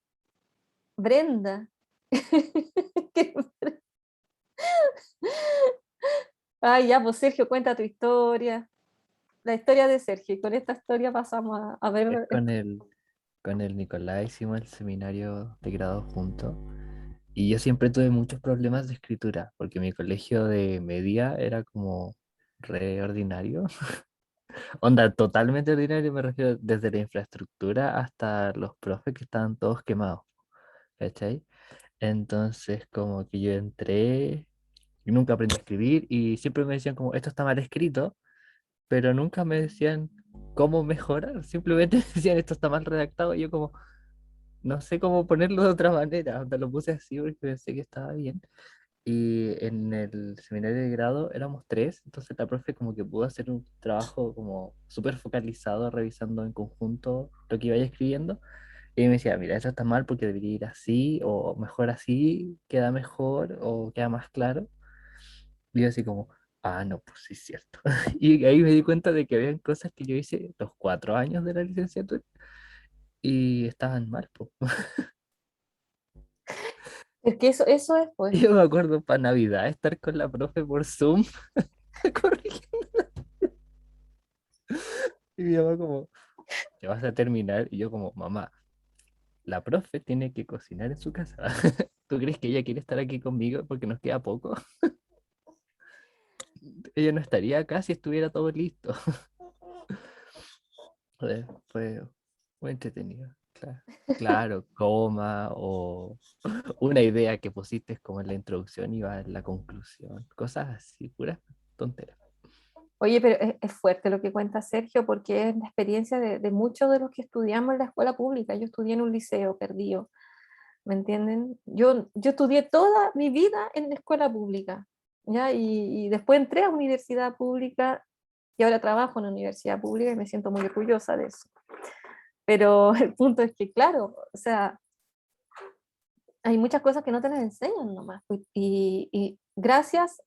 Brenda. Ay, ya, pues Sergio, cuenta tu historia. La historia de Sergio. Y con esta historia pasamos a Es ver. con el Nicolás hicimos el seminario de grado juntos. Y yo siempre tuve muchos problemas de escritura, porque mi colegio de media era como re ordinario. Onda, totalmente ordinario, me refiero desde la infraestructura hasta los profes que estaban todos quemados, ¿cachai? Entonces, como que yo entré y nunca aprendí a escribir y siempre me decían como, esto está mal escrito, pero nunca me decían cómo mejorar, simplemente me decían, esto está mal redactado y yo como, no sé cómo ponerlo de otra manera, onda, lo puse así porque pensé que estaba bien. Y en el seminario de grado éramos tres, entonces la profe como que pudo hacer un trabajo como súper focalizado, revisando en conjunto lo que iba escribiendo. Y me decía, mira, esto está mal porque debería ir así, o mejor así, queda mejor, o queda más claro. Y yo así como, ah, no, pues sí es cierto. Y ahí me di cuenta de que habían cosas que yo hice los 4 años de la licenciatura y estaban mal, pues. Es que eso es, pues. Yo me acuerdo para Navidad estar con la profe por Zoom corrigiendo. Y mi mamá como, ¿te vas a terminar? Y yo como, mamá, la profe tiene que cocinar en su casa. ¿Tú crees que ella quiere estar aquí conmigo porque nos queda poco? Ella no estaría acá si estuviera todo listo. Joder, fue muy entretenido. Claro, claro, coma o una idea que pusiste como en la introducción iba en la conclusión. Cosas así, puras tonteras. Oye, pero es fuerte lo que cuenta Sergio porque es la experiencia de muchos de los que estudiamos en la escuela pública. Yo estudié en un liceo perdido, ¿me entienden? Yo estudié toda mi vida en la escuela pública, ¿ya? Y después entré a universidad pública y ahora trabajo en una universidad pública y me siento muy orgullosa de eso. Pero el punto es que, claro, o sea, hay muchas cosas que no te las enseñan nomás. Y gracias,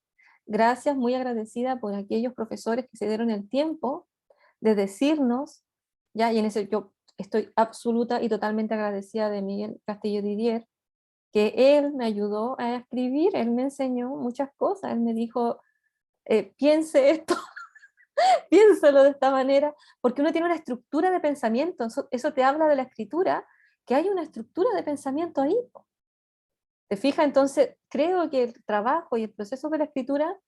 muy agradecida por aquellos profesores que se dieron el tiempo de decirnos, ya, y en eso yo estoy absoluta y totalmente agradecida de Miguel Castillo Didier, que él me ayudó a escribir, él me enseñó muchas cosas, él me dijo, piense esto, piénsalo de esta manera, porque uno tiene una estructura de pensamiento, eso te habla de la escritura, que hay una estructura de pensamiento ahí. ¿Te fijas? Entonces, creo que el trabajo y el proceso de la escritura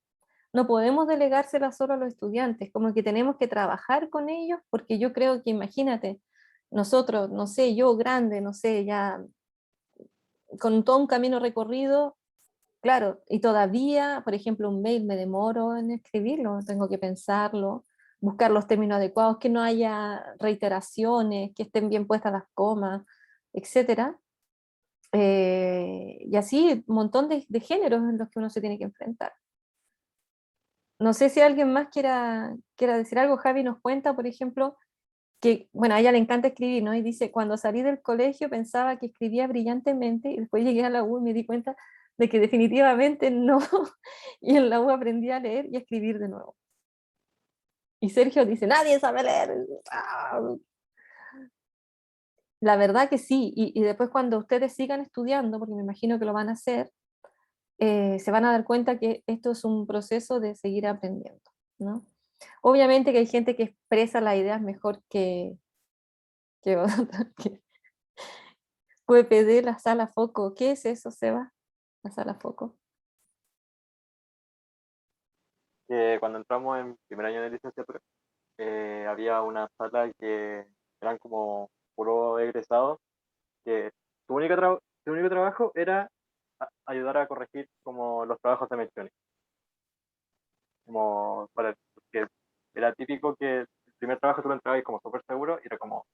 no podemos delegársela solo a los estudiantes, como que tenemos que trabajar con ellos, porque yo creo que, imagínate, nosotros, no sé, yo grande, no sé, ya con todo un camino recorrido, claro, y todavía, por ejemplo, un mail me demoro en escribirlo, tengo que pensarlo, buscar los términos adecuados, que no haya reiteraciones, que estén bien puestas las comas, etcétera. Y así un montón de géneros en los que uno se tiene que enfrentar. No sé si alguien más quiera decir algo. Javi nos cuenta, por ejemplo, que, bueno, a ella le encanta escribir, ¿no? Y dice, cuando salí del colegio pensaba que escribía brillantemente y después llegué a la U y me di cuenta de que definitivamente no. Y en la U aprendí a leer y a escribir de nuevo. Y Sergio dice, nadie sabe leer. ¡Ah! La verdad que sí. Y después cuando ustedes sigan estudiando, porque me imagino que lo van a hacer, se van a dar cuenta que esto es un proceso de seguir aprendiendo, ¿no? Obviamente que hay gente que expresa las ideas mejor que otra, que QPD, la sala foco. ¿Qué es eso, Seba? La sala foco. Cuando entramos en primer año de licenciatura, había una sala que eran como puro egresados, que su único trabajo era ayudar a corregir como los trabajos de menciones. Como para que era típico que el primer trabajo tú lo entregabas como súper seguro y era como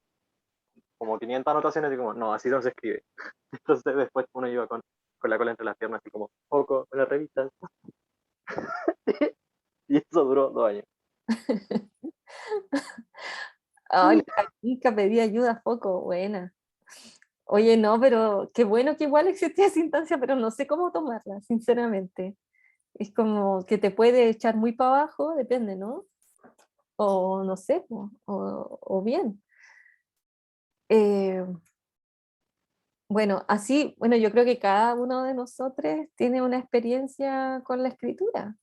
500 anotaciones y como, no, así no se escribe. Entonces después uno iba con la cola entre las piernas así como, poco, en la revista. Y eso duró 2 años. Ay, la Nica pedía ayuda poco, buena. Oye, no, pero qué bueno que igual existía esa instancia, pero no sé cómo tomarla, sinceramente. Es como que te puede echar muy para abajo, depende, ¿no? O no sé, o bien. Eh, bueno, así, bueno, yo creo que cada uno de nosotros tiene una experiencia con la escritura.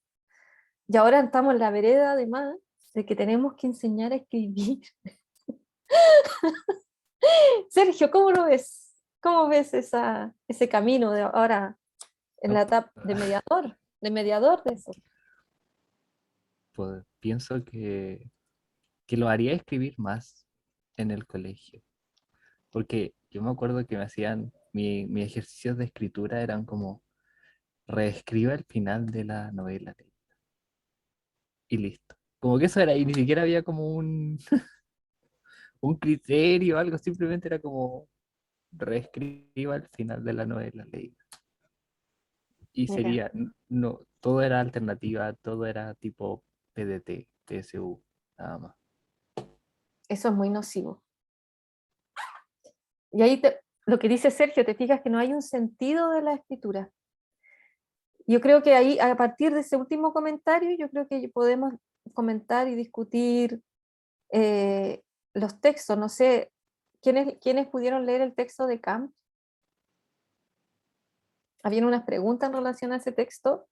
Y ahora estamos en la vereda, además, de que tenemos que enseñar a escribir. Sergio, ¿cómo lo ves? ¿Cómo ves ese camino de ahora en No, la etapa de mediador de eso? pues pienso que lo haría escribir más en el colegio. Porque yo me acuerdo que me hacían, mis ejercicios de escritura eran como, reescribe el final de la novela y listo. Como que eso era, y ni siquiera había como un criterio o algo, simplemente era como, reescriba el final de la novela leída. Y Mira, sería, no, todo era alternativa, todo era tipo PDT, TSU, nada más. eso es muy nocivo. Y ahí lo que dice Sergio, te fijas que no hay un sentido de la escritura. Yo creo que ahí, a partir de ese último comentario, yo creo que podemos comentar y discutir los textos. No sé, ¿quiénes pudieron leer el texto de Kant? Habían unas preguntas en relación a ese texto.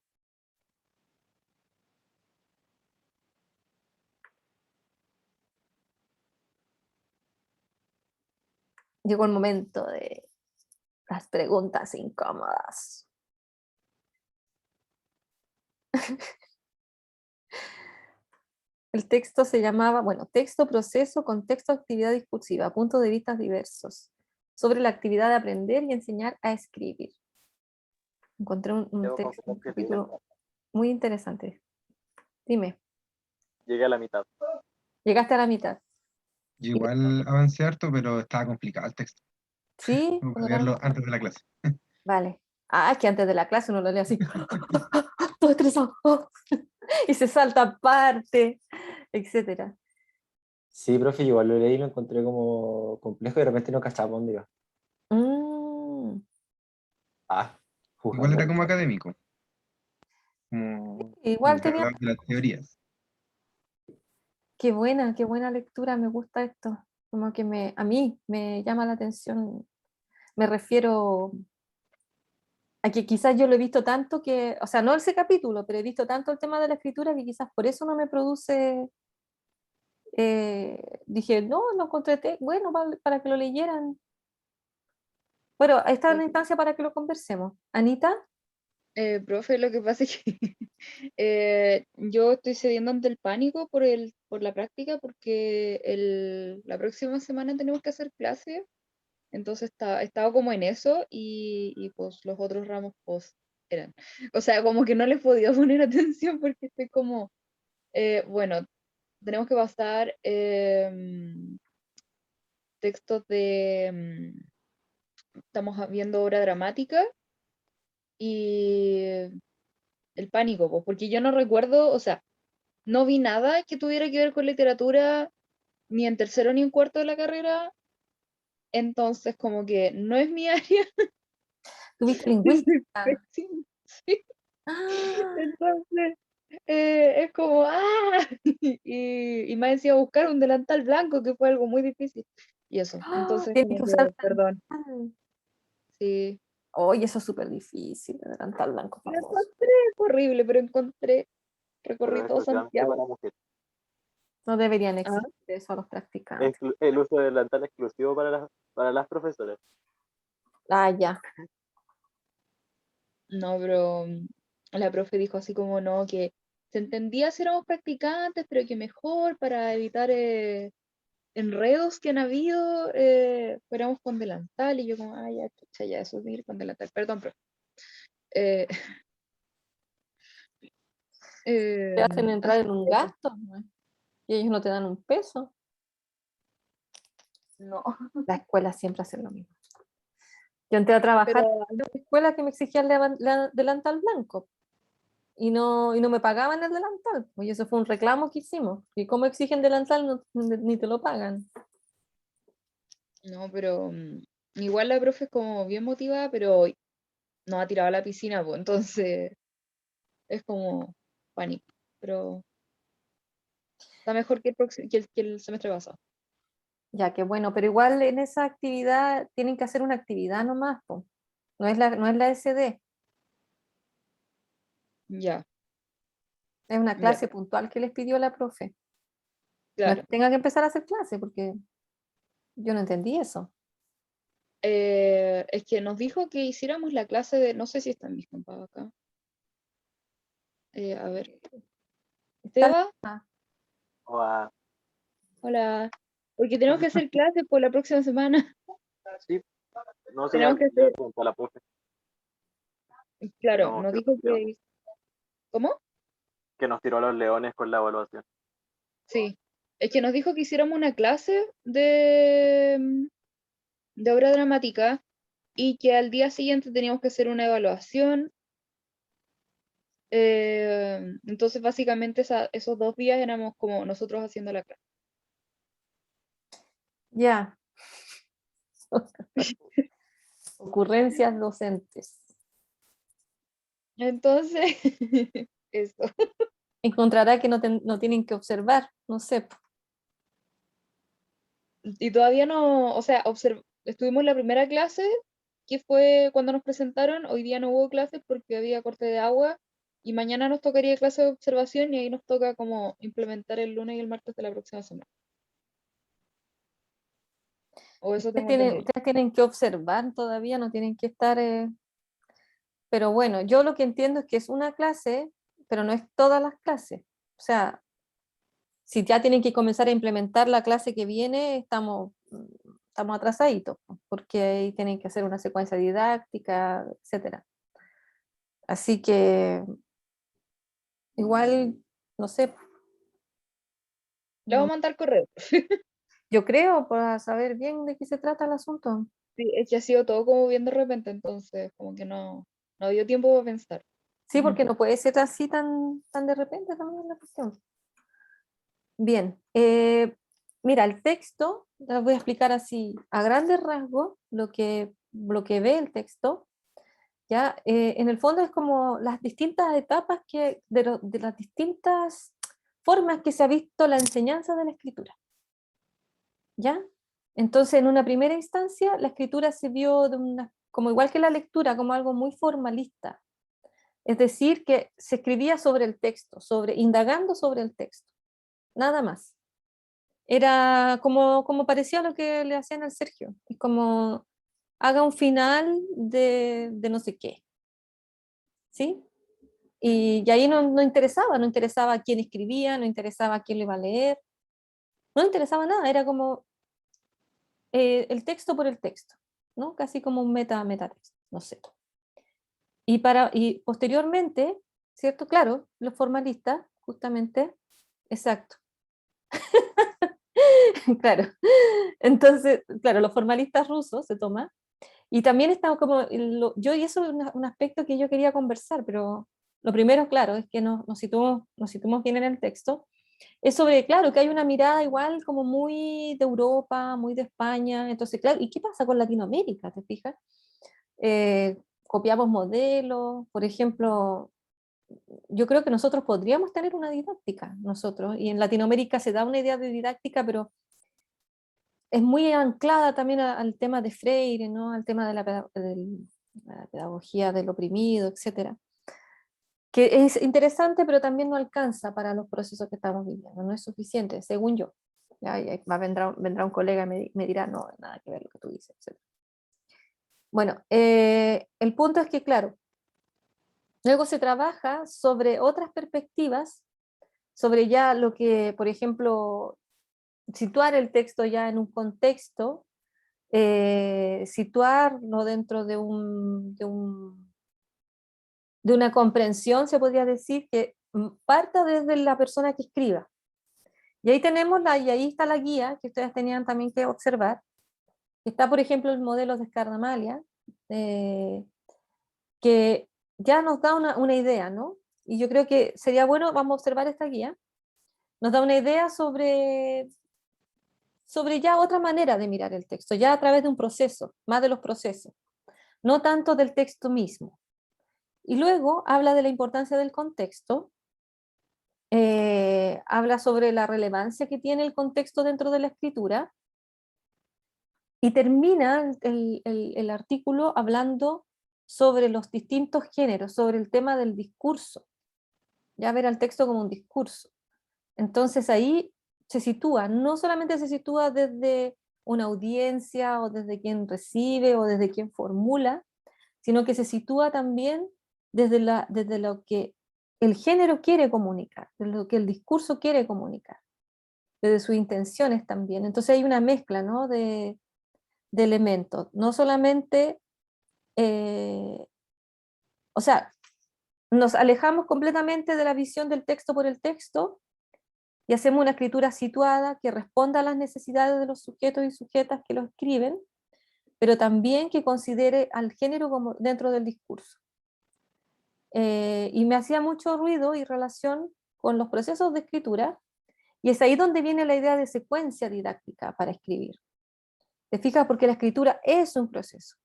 Llegó el momento de las preguntas incómodas. El texto se llamaba, bueno, texto, proceso, contexto, actividad discursiva, puntos de vista diversos, sobre la actividad de aprender y enseñar a escribir. Encontré un Debo texto, un confesar que sí, capítulo muy interesante. Dime, llegué a la mitad. llegaste a la mitad. Yo igual avancé harto, pero estaba complicado el texto. ¿Sí? Tengo que leerlo antes de la clase. Vale. Ah, es que antes de la clase uno lo lee así, todo estresado, y se salta aparte, etcétera. Sí, profe, yo igual lo leí y lo encontré como complejo y de repente no cachaba dónde iba. Mm, Ah, Igual jugando era al como chat. académico, como igual que tenía, hablaba de las teorías. qué buena lectura, me gusta esto. Como que a mí me llama la atención. Me refiero a que quizás yo lo he visto tanto que, o sea, no ese capítulo, pero he visto tanto el tema de la escritura que quizás por eso no me produce, dije, no, lo encontré bueno para que lo leyeran. Bueno, esta es una instancia para que lo conversemos. Anita, Profe, lo que pasa es que yo estoy cediendo ante el pánico por la práctica, porque la próxima semana tenemos que hacer clase, entonces estaba como en eso y pues los otros ramos pues eran. O sea, como que no les podía poner atención porque estoy como, bueno, tenemos que pasar textos estamos viendo obra dramática y el pánico, pues, porque yo no recuerdo, o sea, no vi nada que tuviera que ver con literatura ni en tercero ni en cuarto de la carrera, entonces como que no es mi área. tuviste Soy lingüística. pésima, sí. Ah, Entonces es como, ¡ah! Y más encima buscar un delantal blanco, que fue algo muy difícil. Y eso, entonces tienes como que que, usar perdón, delantal. sí. Oye, eso es súper difícil, el delantal blanco Lo famoso. encontré horrible, pero recorrí Pero es todo exclusivamente para Santiago. mujeres. No deberían Ah, exigir eso a los Es practicantes. el uso del delantal exclusivo para las profesoras. Ah, ya. no, pero la profe dijo así como no, que se entendía si éramos practicantes, pero que mejor para evitar enredos que han habido, fuéramos con delantal. Y yo como, ah, ya, chucha, ya, eso es ir con delantal. Perdón, profe. Eh, Te hacen entrar así en un que, gasto, ¿no? Y ellos no te dan un peso. no, La escuela siempre hace lo mismo. Yo entré a trabajar pero en una escuela que me exigía el delantal blanco y no me pagaban el delantal. Pues, y eso fue un reclamo que hicimos. Y como exigen delantal, ni te lo pagan. no, pero igual la profe es como bien motivada, pero no ha tirado a la piscina, pues entonces es como pánico. Pero está mejor que el semestre pasado. Ya que bueno, pero igual en esa actividad tienen que hacer una actividad nomás, po. No es la SD, Ya, es una ya, clase puntual que les pidió la profe. No es claro. que tenga que empezar a hacer clase, porque yo no entendí eso. Es que nos dijo que hiciéramos la clase de, no sé si están mis compas acá. A ver, Está Seba, O a, hola. Porque tenemos que hacer clases por la próxima semana. sí, no sé, ya Tenemos que le hacer, pregunté a la profe claro, nos que nos dijo tiró, ¿cómo? que nos tiró a los leones con la evaluación. Sí, es que nos dijo que hiciéramos una clase de obra dramática y que al día siguiente teníamos que hacer una evaluación. Entonces, básicamente, esos 2 días éramos como nosotros haciendo la clase. ya. Ocurrencias docentes. Entonces, eso. Encontrará que no tienen que observar, no sé. Y todavía no, o sea, estuvimos en la primera clase, que fue cuando nos presentaron. Hoy día no hubo clases porque había corte de agua. Y mañana nos tocaría clase de observación y ahí nos toca como implementar el lunes y el martes de la próxima semana. O eso tengo entendido. Ustedes tienen que observar todavía, no tienen que estar. Pero bueno, yo lo que entiendo es que es una clase, pero no es todas las clases. O sea, si ya tienen que comenzar a implementar la clase que viene, estamos atrasaditos, pues, porque ahí tienen que hacer una secuencia didáctica, etcétera. Así que igual, no sé, Le vamos no, a mandar correo. yo creo para saber bien de qué se trata el asunto. Sí, es que ha sido todo como bien de repente, entonces como que no dio tiempo para pensar. Sí, porque no puede ser así tan de repente también la cuestión. Bien, mira, el texto, les voy a explicar así a grandes rasgos lo que ve el texto. ¿Ya? En el fondo es como las distintas etapas de las distintas formas que se ha visto la enseñanza de la escritura. ¿Ya? Entonces, en una primera instancia, la escritura se vio como igual que la lectura, como algo muy formalista. Es decir, que se escribía sobre el texto, indagando sobre el texto, nada más. Era como parecía lo que le hacían al Sergio, es como haga un final de no sé qué, ¿sí? Y ahí no interesaba quién escribía, no interesaba quién lo iba a leer, no interesaba nada, era como el texto por el texto, ¿no? Casi como un metatexto, no sé. Y posteriormente, ¿cierto? Claro, los formalistas, justamente, exacto, claro. Entonces, claro, los formalistas rusos se toma. Y también está como, y eso es un aspecto que yo quería conversar, pero lo primero, claro, es que nos situemos bien en el texto. Es sobre, claro, que hay una mirada igual como muy de Europa, muy de España. Entonces, claro, ¿y qué pasa con Latinoamérica? ¿Te fijas? Copiamos modelos, por ejemplo, yo creo que nosotros podríamos tener una didáctica, nosotros, y en Latinoamérica se da una idea de didáctica, pero es muy anclada también al tema de Freire, ¿no? Al tema de la pedagogía del oprimido, etcétera, que es interesante, pero también no alcanza para los procesos que estamos viviendo, no es suficiente, según yo. Vendrá un colega y me dirá, no, nada que ver lo que tú dices, etcétera. Bueno, el punto es que, claro, luego se trabaja sobre otras perspectivas, sobre ya lo que, por ejemplo, situar el texto ya en un contexto, situarlo dentro de una comprensión, se podría decir, que parta desde la persona que escriba. Y ahí tenemos y ahí está la guía que ustedes tenían también que observar. Está, por ejemplo, el modelo de Scarnamalia, que ya nos da una idea, ¿no? Y yo creo que sería bueno, vamos a observar esta guía, nos da una idea sobre ya otra manera de mirar el texto, ya a través de un proceso, más de los procesos, no tanto del texto mismo. Y luego habla de la importancia del contexto, habla sobre la relevancia que tiene el contexto dentro de la escritura, y termina el artículo hablando sobre los distintos géneros, sobre el tema del discurso, ya ver al texto como un discurso. Entonces ahí se sitúa, no solamente se sitúa desde una audiencia o desde quien recibe o desde quien formula, sino que se sitúa también desde lo que el género quiere comunicar, desde lo que el discurso quiere comunicar, desde sus intenciones también. Entonces hay una mezcla, ¿no?, de elementos, no solamente, o sea, nos alejamos completamente de la visión del texto por el texto y hacemos una escritura situada que responda a las necesidades de los sujetos y sujetas que lo escriben, pero también que considere al género como dentro del discurso. Y me hacía mucho ruido y relación con los procesos de escritura, y es ahí donde viene la idea de secuencia didáctica para escribir. ¿Te fijas? Porque la escritura es un proceso.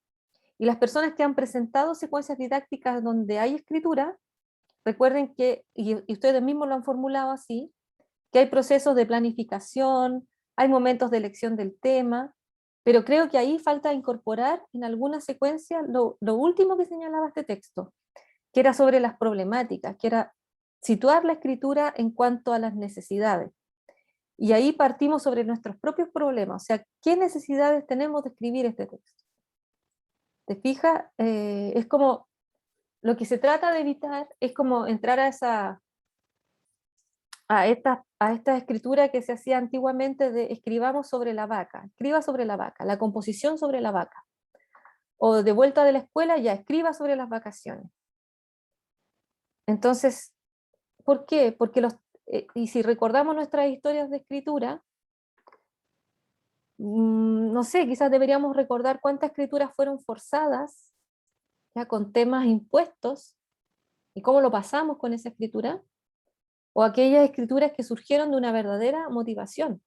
Y las personas que han presentado secuencias didácticas donde hay escritura, recuerden que, y ustedes mismos lo han formulado así, que hay procesos de planificación, hay momentos de elección del tema, pero creo que ahí falta incorporar en alguna secuencia lo último que señalaba este texto, que era sobre las problemáticas, que era situar la escritura en cuanto a las necesidades. Y ahí partimos sobre nuestros propios problemas, o sea, ¿qué necesidades tenemos de escribir este texto? ¿Te fijas? Es como, lo que se trata de evitar es como entrar a esta escritura que se hacía antiguamente de escribamos sobre la vaca, escriba sobre la vaca, la composición sobre la vaca. O de vuelta de la escuela, ya escriba sobre las vacaciones. Entonces, ¿por qué? Porque y si recordamos nuestras historias de escritura, no sé, quizás deberíamos recordar cuántas escrituras fueron forzadas, ya con temas impuestos, y cómo lo pasamos con esa escritura, o aquellas escrituras que surgieron de una verdadera motivación,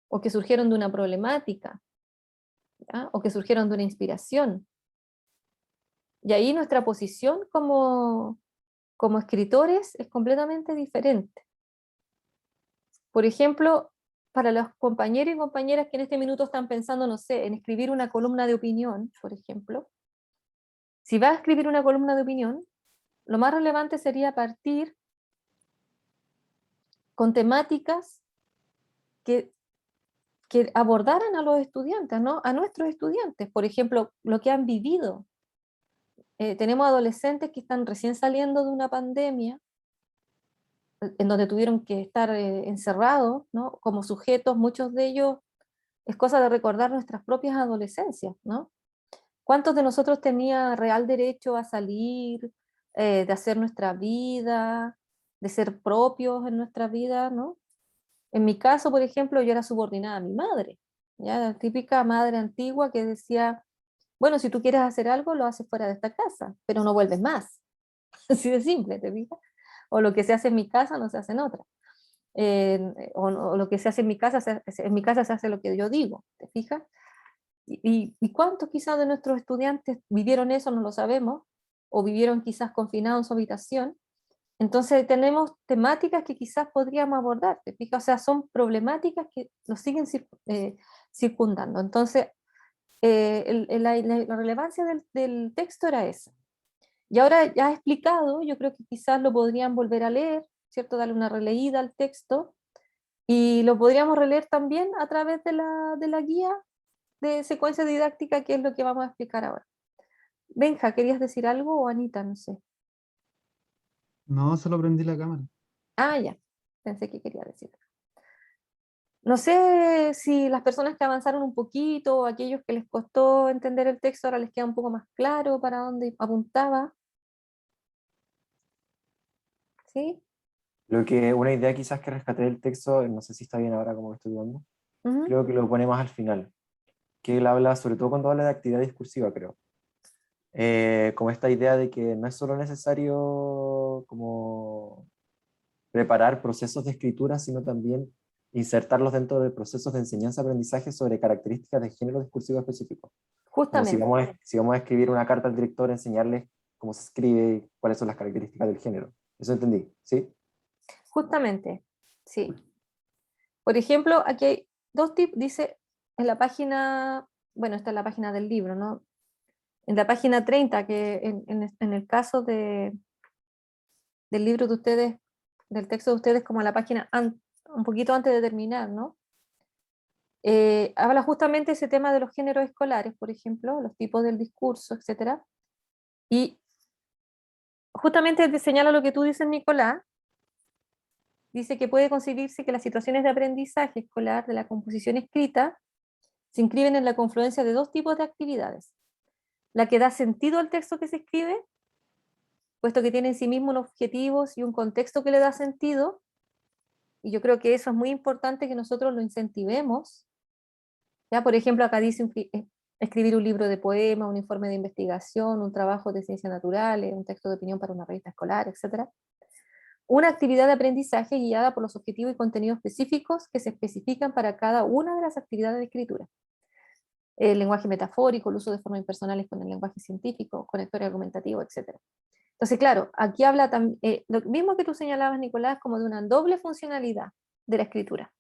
o que surgieron de una problemática, ¿ya?, o que surgieron de una inspiración. Y ahí nuestra posición como escritores es completamente diferente. Por ejemplo, para los compañeros y compañeras que en este minuto están pensando, no sé, en escribir una columna de opinión, por ejemplo, si vas a escribir una columna de opinión, lo más relevante sería partir con temáticas que abordaran a los estudiantes, ¿no?, a nuestros estudiantes, por ejemplo, lo que han vivido. Tenemos adolescentes que están recién saliendo de una pandemia, en donde tuvieron que estar encerrados, ¿no?, como sujetos, muchos de ellos, es cosa de recordar nuestras propias adolescencias, ¿no? ¿Cuántos de nosotros tenía real derecho a salir, de hacer nuestra vida, de ser propios en nuestra vida, ¿no? En mi caso, por ejemplo, yo era subordinada a mi madre, ¿ya? La típica madre antigua que decía, bueno, si tú quieres hacer algo, lo haces fuera de esta casa, pero no vuelves más. Así de simple, ¿te fijas? O lo que se hace en mi casa no se hace en otra. O lo que se hace en mi casa, en mi casa se hace lo que yo digo, ¿te fijas? ¿Y cuántos quizás de nuestros estudiantes vivieron eso? No lo sabemos, o vivieron quizás confinados en su habitación. Entonces tenemos temáticas que quizás podríamos abordar, ¿te fijas? O sea, son problemáticas que nos siguen circundando. Entonces, la relevancia del texto era esa. Y ahora ya he explicado, yo creo que quizás lo podrían volver a leer, ¿cierto? Darle una releída al texto, y lo podríamos releer también a través de la guía de secuencia didáctica, que es lo que vamos a explicar ahora. Benja, ¿querías decir algo, o Anita? No sé. No, solo prendí la cámara. Ah, ya, pensé que quería decir. No sé si las personas que avanzaron un poquito, o aquellos que les costó entender el texto, ahora les queda un poco más claro para dónde apuntaba. ¿sí? Una idea quizás que rescaté del texto, no sé si está bien ahora como que estoy dando, Ujú. creo que lo pone más al final, que él habla, sobre todo cuando habla de actividad discursiva, creo. Como esta idea de que no es solo necesario como preparar procesos de escritura, sino también insertarlos dentro de procesos de enseñanza-aprendizaje sobre características de género discursivo específico. Como Justamente, si vamos a escribir una carta al director, enseñarles cómo se escribe y cuáles son las características del género. Eso entendí, ¿sí? justamente, sí. Por ejemplo, aquí hay dos tipos, dice en la página, bueno, esta es la página del libro, ¿no? En la página 30, que en el caso del libro de ustedes, del texto de ustedes, como la página un poquito antes de terminar, ¿no? Habla justamente ese tema de los géneros escolares, por ejemplo, los tipos del discurso, etc. Y justamente te señala lo que tú dices, Nicolás. Dice que puede concebirse que las situaciones de aprendizaje escolar de la composición escrita se inscriben en la confluencia de dos tipos de actividades. La que da sentido al texto que se escribe, puesto que tiene en sí mismo unos objetivos y un contexto que le da sentido, y yo creo que eso es muy importante que nosotros lo incentivemos. ¿Ya? Por ejemplo, acá dice escribir un libro de poema, un informe de investigación, un trabajo de ciencias naturales, un texto de opinión para una revista escolar, etc. Una actividad de aprendizaje guiada por los objetivos y contenidos específicos que se especifican para cada una de las actividades de escritura. El lenguaje metafórico, el uso de formas impersonales con el lenguaje científico, conector argumentativo, etc. Entonces, claro, aquí habla lo mismo que tú señalabas, Nicolás, como de una doble funcionalidad de la escritura.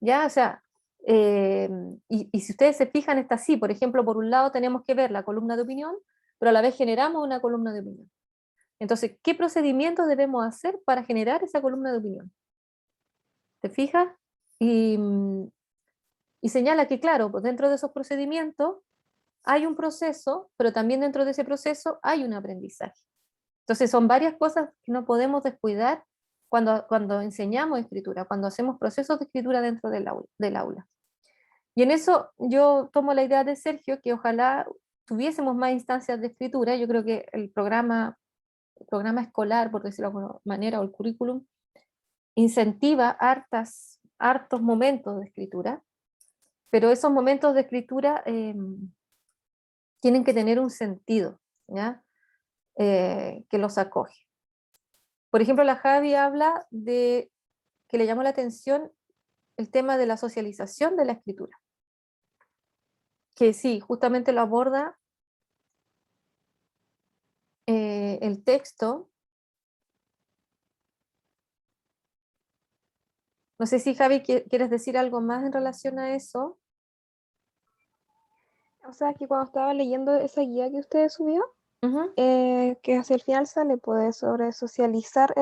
¿Ya? O sea, y si ustedes se fijan, está así. Por ejemplo, por un lado tenemos que ver la columna de opinión, pero a la vez generamos una columna de opinión. Entonces, ¿qué procedimientos debemos hacer para generar esa columna de opinión? ¿Te fijas? Y señala que, claro, pues dentro de esos procedimientos hay un proceso, pero también dentro de ese proceso hay un aprendizaje. Entonces, son varias cosas que no podemos descuidar cuando enseñamos escritura, cuando hacemos procesos de escritura dentro del aula. Y en eso yo tomo la idea de Sergio, que ojalá tuviésemos más instancias de escritura. Yo creo que el programa escolar, por decirlo de alguna manera, o el currículum, incentiva hartos momentos de escritura, pero esos momentos de escritura tienen que tener un sentido, ¿ya? Que los acoge. Por ejemplo, la Javi habla de que le llamó la atención el tema de la socialización de la escritura, que sí, justamente lo aborda el texto. No sé si Javi quieres decir algo más en relación a eso. O sea, que cuando estaba leyendo esa guía que usted subió, Ujú. que hacia el final sale pues, sobre socializar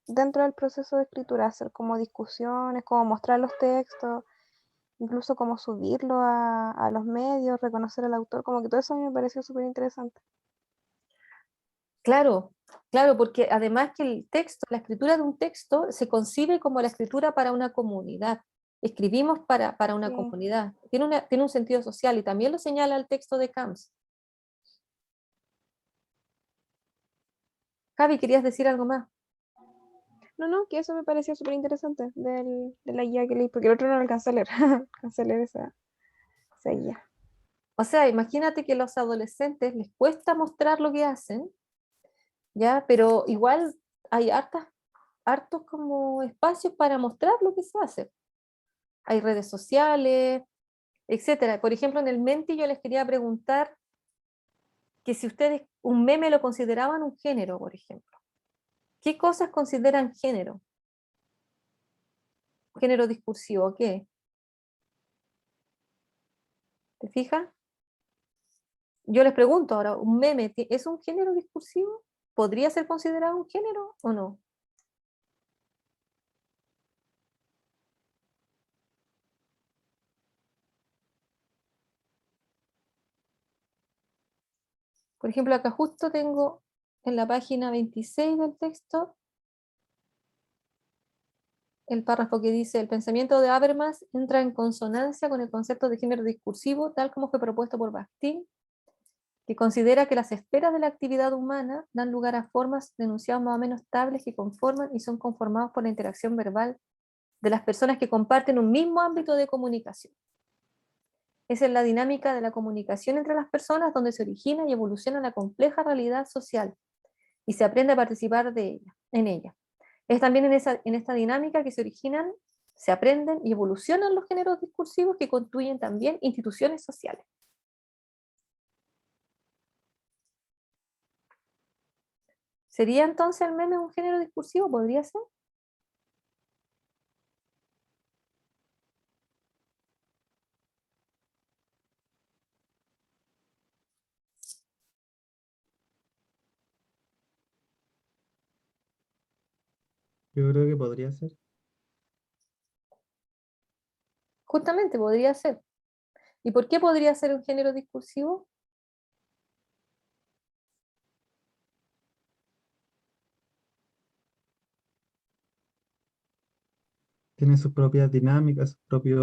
dentro del proceso de escritura, hacer como discusiones, como mostrar los textos, incluso como subirlo a los medios, reconocer al autor, como que todo eso a mí me pareció súper interesante. Claro, claro, porque además que el texto, la escritura de un texto se concibe como la escritura para una comunidad. Escribimos para una Sí. comunidad. Tiene un sentido social y también lo señala el texto de Camps. Javi, ¿querías decir algo más? No, que eso me pareció súper interesante de la guía que leí, porque el otro no lo alcancé a leer, alcancé a leer esa guía. O sea, imagínate que a los adolescentes les cuesta mostrar lo que hacen, ¿ya? Pero igual hay hartos como espacios para mostrar lo que se hace. Hay redes sociales, etcétera. Por ejemplo, en el Menti yo les quería preguntar que si ustedes un meme lo consideraban un género, por ejemplo. ¿Qué cosas consideran género? ¿Género discursivo? ¿Qué? ¿Te fijas? Yo les pregunto ahora, ¿un meme es un género discursivo? ¿Podría ser considerado un género o no? Por ejemplo, acá justo tengo en la página 26 del texto el párrafo que dice: el pensamiento de Habermas entra en consonancia con el concepto de género discursivo tal como fue propuesto por Bakhtin que considera que las esferas de la actividad humana dan lugar a formas de enunciados más o menos estables que conforman y son conformados por la interacción verbal de las personas que comparten un mismo ámbito de comunicación. Esa es la dinámica de la comunicación entre las personas donde se origina y evoluciona la compleja realidad social y se aprende a participar en ella. Es también en esta dinámica que se originan, se aprenden y evolucionan los géneros discursivos que construyen también instituciones sociales. ¿Sería entonces el meme un género discursivo? ¿Podría ser? Yo creo que podría ser. Justamente podría ser. ¿Y por qué podría ser un género discursivo? Tiene sus propias dinámicas, sus propias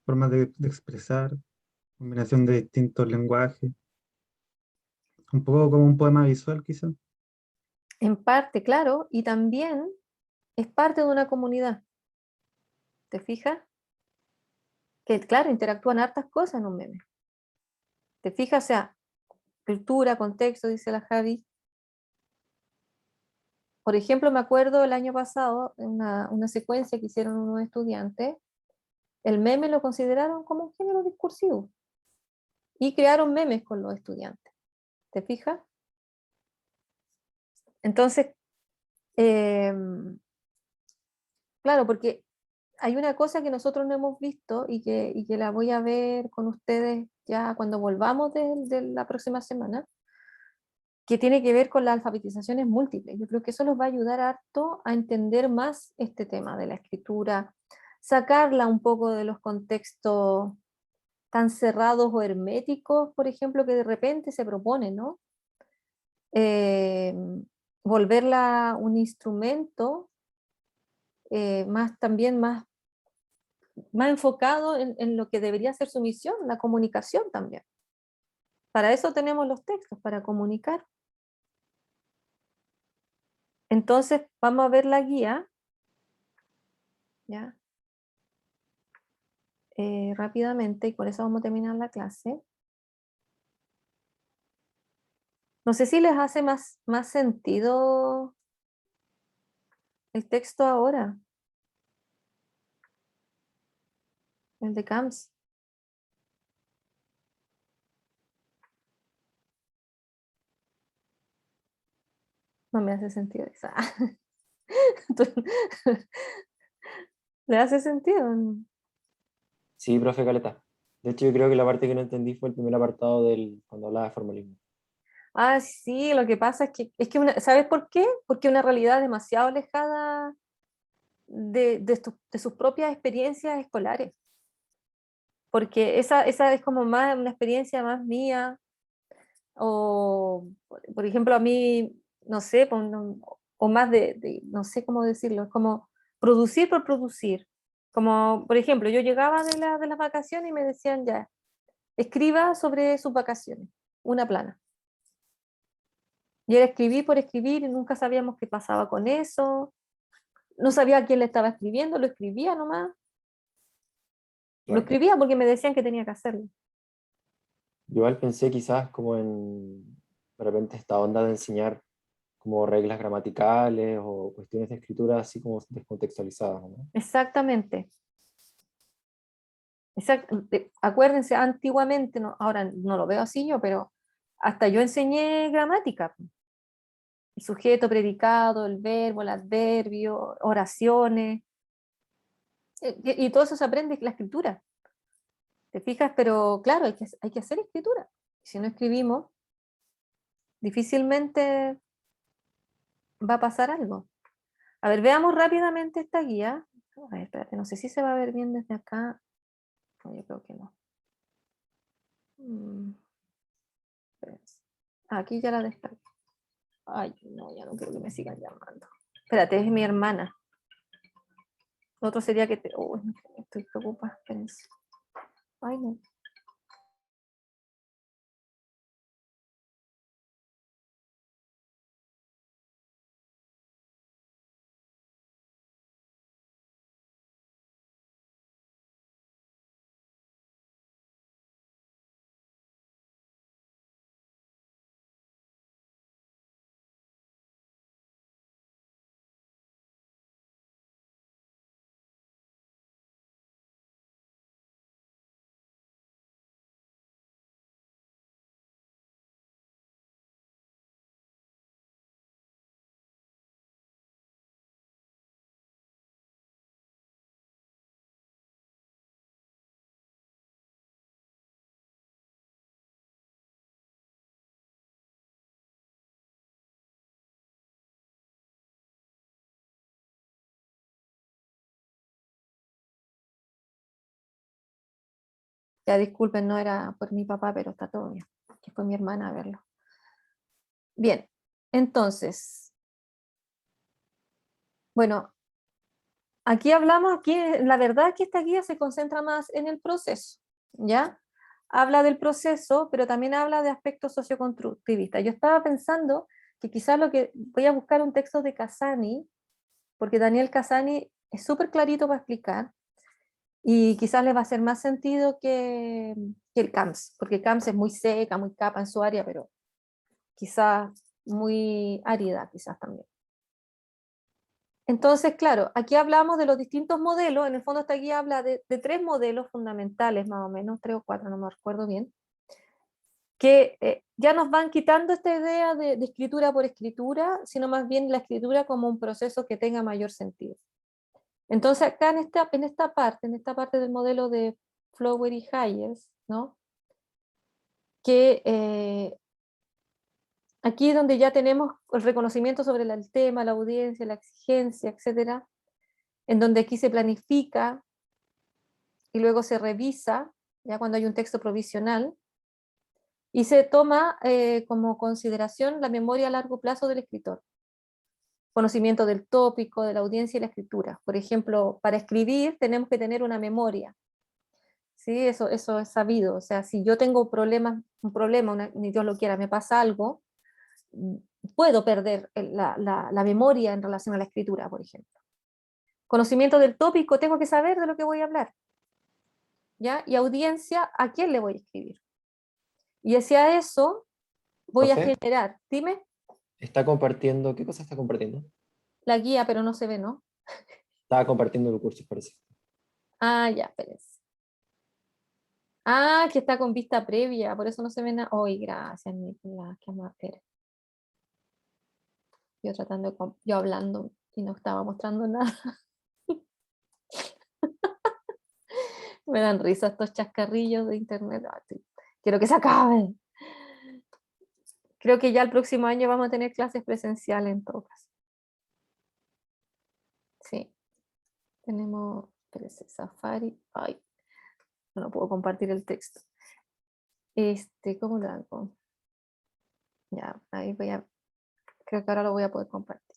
formas de expresar, combinación de distintos lenguajes. Un poco como un poema visual, quizá. En parte, claro, y también es parte de una comunidad. ¿Te fijas? Que, claro, interactúan hartas cosas en un meme. ¿Te fijas? O sea, cultura, contexto, dice la Javi. Por ejemplo, me acuerdo el año pasado, en una secuencia que hicieron unos estudiantes, el meme lo consideraron como un género discursivo y crearon memes con los estudiantes. ¿Te fijas? Entonces, claro, porque hay una cosa que nosotros no hemos visto y que la voy a ver con ustedes ya cuando volvamos de la próxima semana, que tiene que ver con las alfabetizaciones múltiples. Yo creo que eso nos va a ayudar harto a entender más este tema de la escritura, sacarla un poco de los contextos tan cerrados o herméticos, por ejemplo, que de repente se propone, ¿no? Eh, Volverla un instrumento también más enfocado en lo que debería ser su misión, la comunicación también. Para eso tenemos los textos, para comunicar. Entonces, vamos a ver la guía, ¿ya? Rápidamente, y por eso vamos a terminar la clase. No sé si les hace más sentido el texto ahora, el de Camps. No me hace sentido esa. ¿Le hace sentido? Sí, profe Caleta. De hecho, yo creo que la parte que no entendí fue el primer apartado cuando hablaba de formalismo. Ah, sí, lo que pasa es que ¿sabes por qué? Porque una realidad demasiado alejada de sus propias experiencias escolares. Porque esa es como más una experiencia más mía, o por ejemplo a mí, no sé, o más no sé cómo decirlo, es como producir por producir. Como, por ejemplo, yo llegaba de las vacaciones y me decían ya, escriba sobre sus vacaciones, una plana. Y era escribir por escribir y nunca sabíamos qué pasaba con eso. No sabía a quién le estaba escribiendo, lo escribía nomás. Lo Claro. escribía porque me decían que tenía que hacerlo. Yo igual pensé quizás como de repente esta onda de enseñar como reglas gramaticales o cuestiones de escritura así como descontextualizadas, ¿no? Exactamente. Acuérdense, antiguamente, ahora no lo veo así yo, pero hasta yo enseñé gramática. El sujeto, predicado, el verbo, el adverbio, oraciones. Y todo eso se aprende en la escritura. ¿Te fijas? Pero claro, hay que hacer escritura. Si no escribimos, difícilmente va a pasar algo. A ver, veamos rápidamente esta guía. A ver, espérate, no sé si se va a ver bien desde acá. No, yo creo que no. Aquí ya la descargué. Ay, no, ya no quiero que me sigan llamando. Espérate, es mi hermana. Lo otro sería que te... Uy, estoy preocupada, espérense. Ay, no. Ya disculpen, no era por mi papá, pero está todo bien, que fue mi hermana a verlo. Bien, entonces, bueno, aquí hablamos, la verdad es que esta guía se concentra más en el proceso, ¿ya? Habla del proceso, pero también habla de aspectos socioconstructivistas. Yo estaba pensando que quizás voy a buscar un texto de Casani, porque Daniel Casani es súper clarito para explicar, y quizás les va a hacer más sentido que el CAMS, porque CAMS es muy seca, muy capa en su área, pero quizás muy árida, quizás también. Entonces, claro, aquí hablamos de los distintos modelos, en el fondo esta guía habla de 3 modelos fundamentales, más o menos, 3 o 4, no me recuerdo bien, que ya nos van quitando esta idea de escritura por escritura, sino más bien la escritura como un proceso que tenga mayor sentido. Entonces acá en esta parte del modelo de Flower y Hayes, ¿no? Que aquí es donde ya tenemos el reconocimiento sobre el tema, la audiencia, la exigencia, etcétera, en donde aquí se planifica y luego se revisa, ya cuando hay un texto provisional, y se toma como consideración la memoria a largo plazo del escritor. Conocimiento del tópico, de la audiencia y la escritura. Por ejemplo, para escribir tenemos que tener una memoria. ¿Sí? Eso es sabido. O sea, si yo tengo un problema, ni Dios lo quiera, me pasa algo, puedo perder la memoria en relación a la escritura, por ejemplo. Conocimiento del tópico, tengo que saber de lo que voy a hablar. ¿Ya? Y audiencia, ¿a quién le voy a escribir? Y hacia eso voy a Profe, generar, dime, está compartiendo, ¿qué cosa está compartiendo? la guía, pero no se ve, ¿no? Estaba compartiendo el curso, parece. Ah, ya, espérense. Ah, que está con vista previa, por eso no se ve nada. Hoy, gracias, Nicolás, qué amable. Yo hablando y no estaba mostrando nada. Me dan risa estos chascarrillos de internet. Quiero que se acabe. Creo que ya el próximo año vamos a tener clases presenciales en todo caso. Sí. Tenemos, espérese, Safari. Ay, no puedo compartir el texto. ¿Cómo lo hago? Ya, ahí creo que ahora lo voy a poder compartir.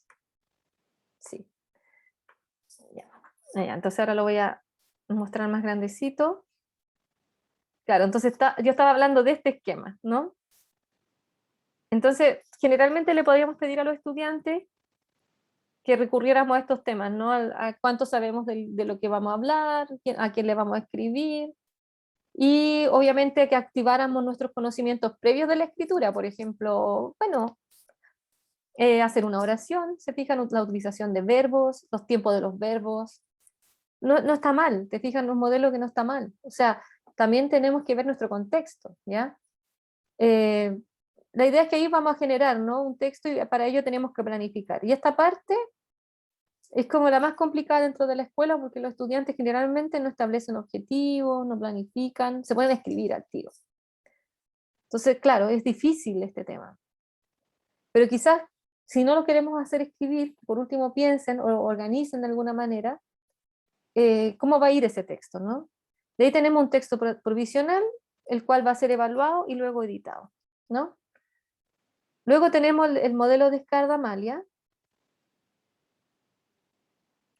Sí. Ya. Entonces ahora lo voy a mostrar más grandecito. Claro, entonces yo estaba hablando de este esquema, ¿no? Entonces, generalmente le podríamos pedir a los estudiantes que recurriéramos a estos temas, ¿no? A cuánto sabemos de lo que vamos a hablar, a quién le vamos a escribir, y obviamente que activáramos nuestros conocimientos previos de la escritura, por ejemplo, bueno, hacer una oración, se fijan la utilización de verbos, los tiempos de los verbos, no está mal, te fijas en un modelo que no está mal, o sea, también tenemos que ver nuestro contexto, ¿ya? La idea es que ahí vamos a generar, ¿no? Un texto y para ello tenemos que planificar. Y esta parte es como la más complicada dentro de la escuela porque los estudiantes generalmente no establecen objetivos, no planifican, se pueden escribir al tiro. Entonces, claro, es difícil este tema. Pero quizás, si no lo queremos hacer escribir, por último piensen o organicen de alguna manera cómo va a ir ese texto, ¿no? De ahí tenemos un texto provisional, el cual va a ser evaluado y luego editado, ¿no? Luego tenemos el modelo de Escardamalia,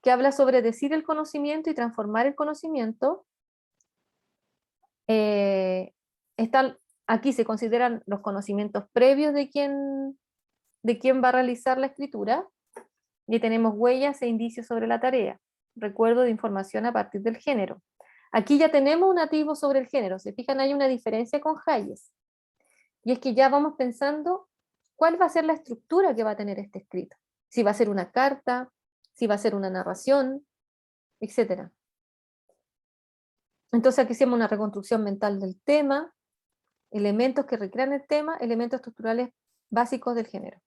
que habla sobre decir el conocimiento y transformar el conocimiento. Aquí se consideran los conocimientos previos de quién va a realizar la escritura, y tenemos huellas e indicios sobre la tarea, recuerdo de información a partir del género. Aquí ya tenemos un nativo sobre el género, se fijan, hay una diferencia con Hayes, y es que ya vamos pensando cuál va a ser la estructura que va a tener este escrito, si va a ser una carta, si va a ser una narración, etc. Entonces aquí hacemos una reconstrucción mental del tema, elementos que recrean el tema, elementos estructurales básicos del género.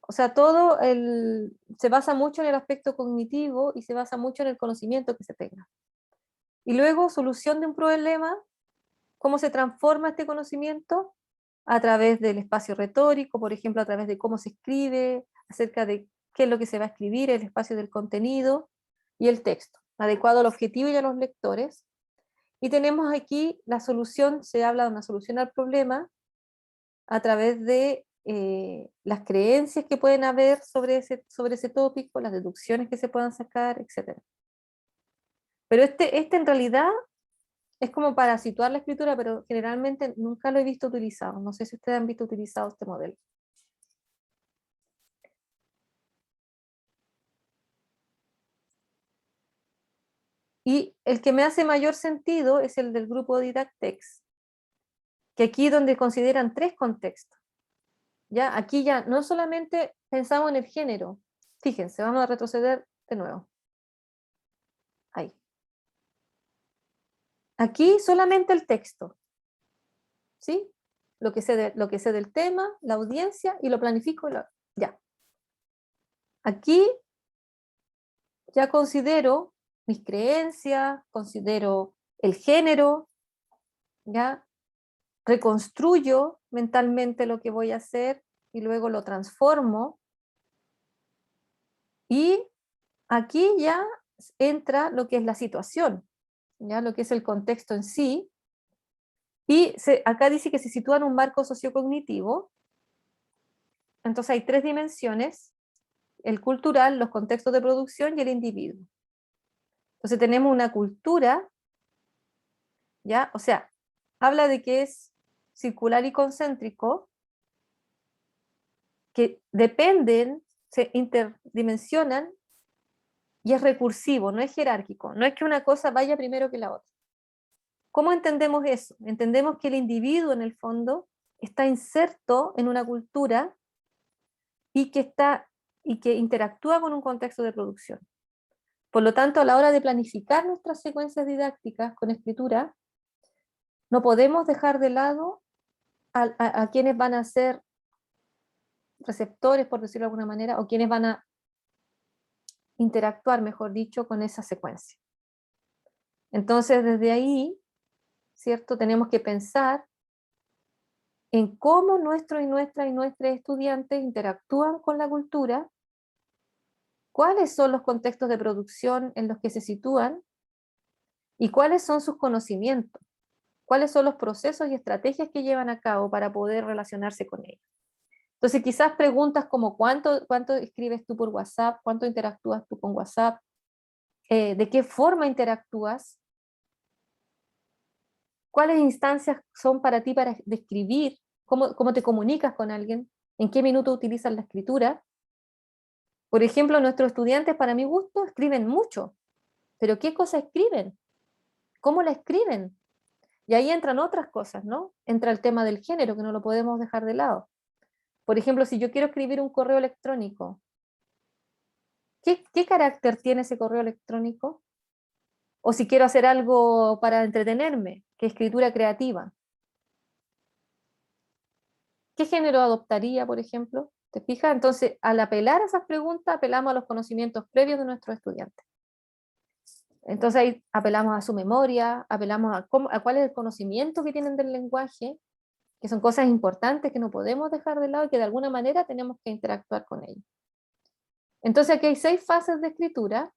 O sea, se basa mucho en el aspecto cognitivo y se basa mucho en el conocimiento que se tenga. Y luego, solución de un problema, cómo se transforma este conocimiento a través del espacio retórico, por ejemplo, a través de cómo se escribe, acerca de qué es lo que se va a escribir, el espacio del contenido y el texto, adecuado al objetivo y a los lectores. Y tenemos aquí la solución, se habla de una solución al problema a través de las creencias que pueden haber sobre ese tópico, las deducciones que se puedan sacar, etc. Pero este en realidad es como para situar la escritura, pero generalmente nunca lo he visto utilizado. No sé si ustedes han visto utilizado este modelo. Y el que me hace mayor sentido es el del grupo Didactex, que aquí donde consideran 3 contextos. ¿Ya? Aquí ya no solamente pensamos en el género. Fíjense, vamos a retroceder de nuevo. Ahí. Aquí solamente el texto. ¿Sí? Lo que sé del tema, la audiencia, y lo planifico. Ya. Aquí ya considero mis creencias, considero el género, ¿ya? Reconstruyo mentalmente lo que voy a hacer y luego lo transformo. Y aquí ya entra lo que es la situación, ¿ya? Lo que es el contexto en sí. Y acá dice que se sitúa en un marco sociocognitivo. Entonces hay 3 dimensiones: el cultural, los contextos de producción y el individuo. Entonces tenemos una cultura, ¿ya? O sea, habla de que es circular y concéntrico, que dependen, se interdimensionan, y es recursivo, no es jerárquico, no es que una cosa vaya primero que la otra. ¿Cómo entendemos eso? Entendemos que el individuo en el fondo está inserto en una cultura y que interactúa con un contexto de producción. Por lo tanto, a la hora de planificar nuestras secuencias didácticas con escritura, no podemos dejar de lado a quienes van a ser receptores, por decirlo de alguna manera, o quienes van a interactuar, mejor dicho, con esa secuencia. Entonces, desde ahí, ¿cierto? Tenemos que pensar en cómo nuestros y nuestras estudiantes interactúan con la cultura, cuáles son los contextos de producción en los que se sitúan y cuáles son sus conocimientos, cuáles son los procesos y estrategias que llevan a cabo para poder relacionarse con ellos. Entonces quizás preguntas como ¿cuánto escribes tú por WhatsApp? ¿Cuánto interactúas tú con WhatsApp? ¿De qué forma interactúas? ¿Cuáles instancias son para ti para describir? ¿Cómo te comunicas con alguien? ¿En qué minuto utilizas la escritura? Por ejemplo, nuestros estudiantes, para mi gusto, escriben mucho. ¿Pero qué cosa escriben? ¿Cómo la escriben? Y ahí entran otras cosas, ¿no? Entra el tema del género, que no lo podemos dejar de lado. Por ejemplo, si yo quiero escribir un correo electrónico, ¿qué carácter tiene ese correo electrónico? O si quiero hacer algo para entretenerme, ¿qué escritura creativa? ¿Qué género adoptaría, por ejemplo? ¿Te fijas? Entonces, al apelar a esas preguntas, apelamos a los conocimientos previos de nuestros estudiantes. Entonces ahí apelamos a su memoria, apelamos a cuál es el conocimiento que tienen del lenguaje, que son cosas importantes que no podemos dejar de lado y que de alguna manera tenemos que interactuar con ellos. Entonces aquí hay 6 fases de escritura.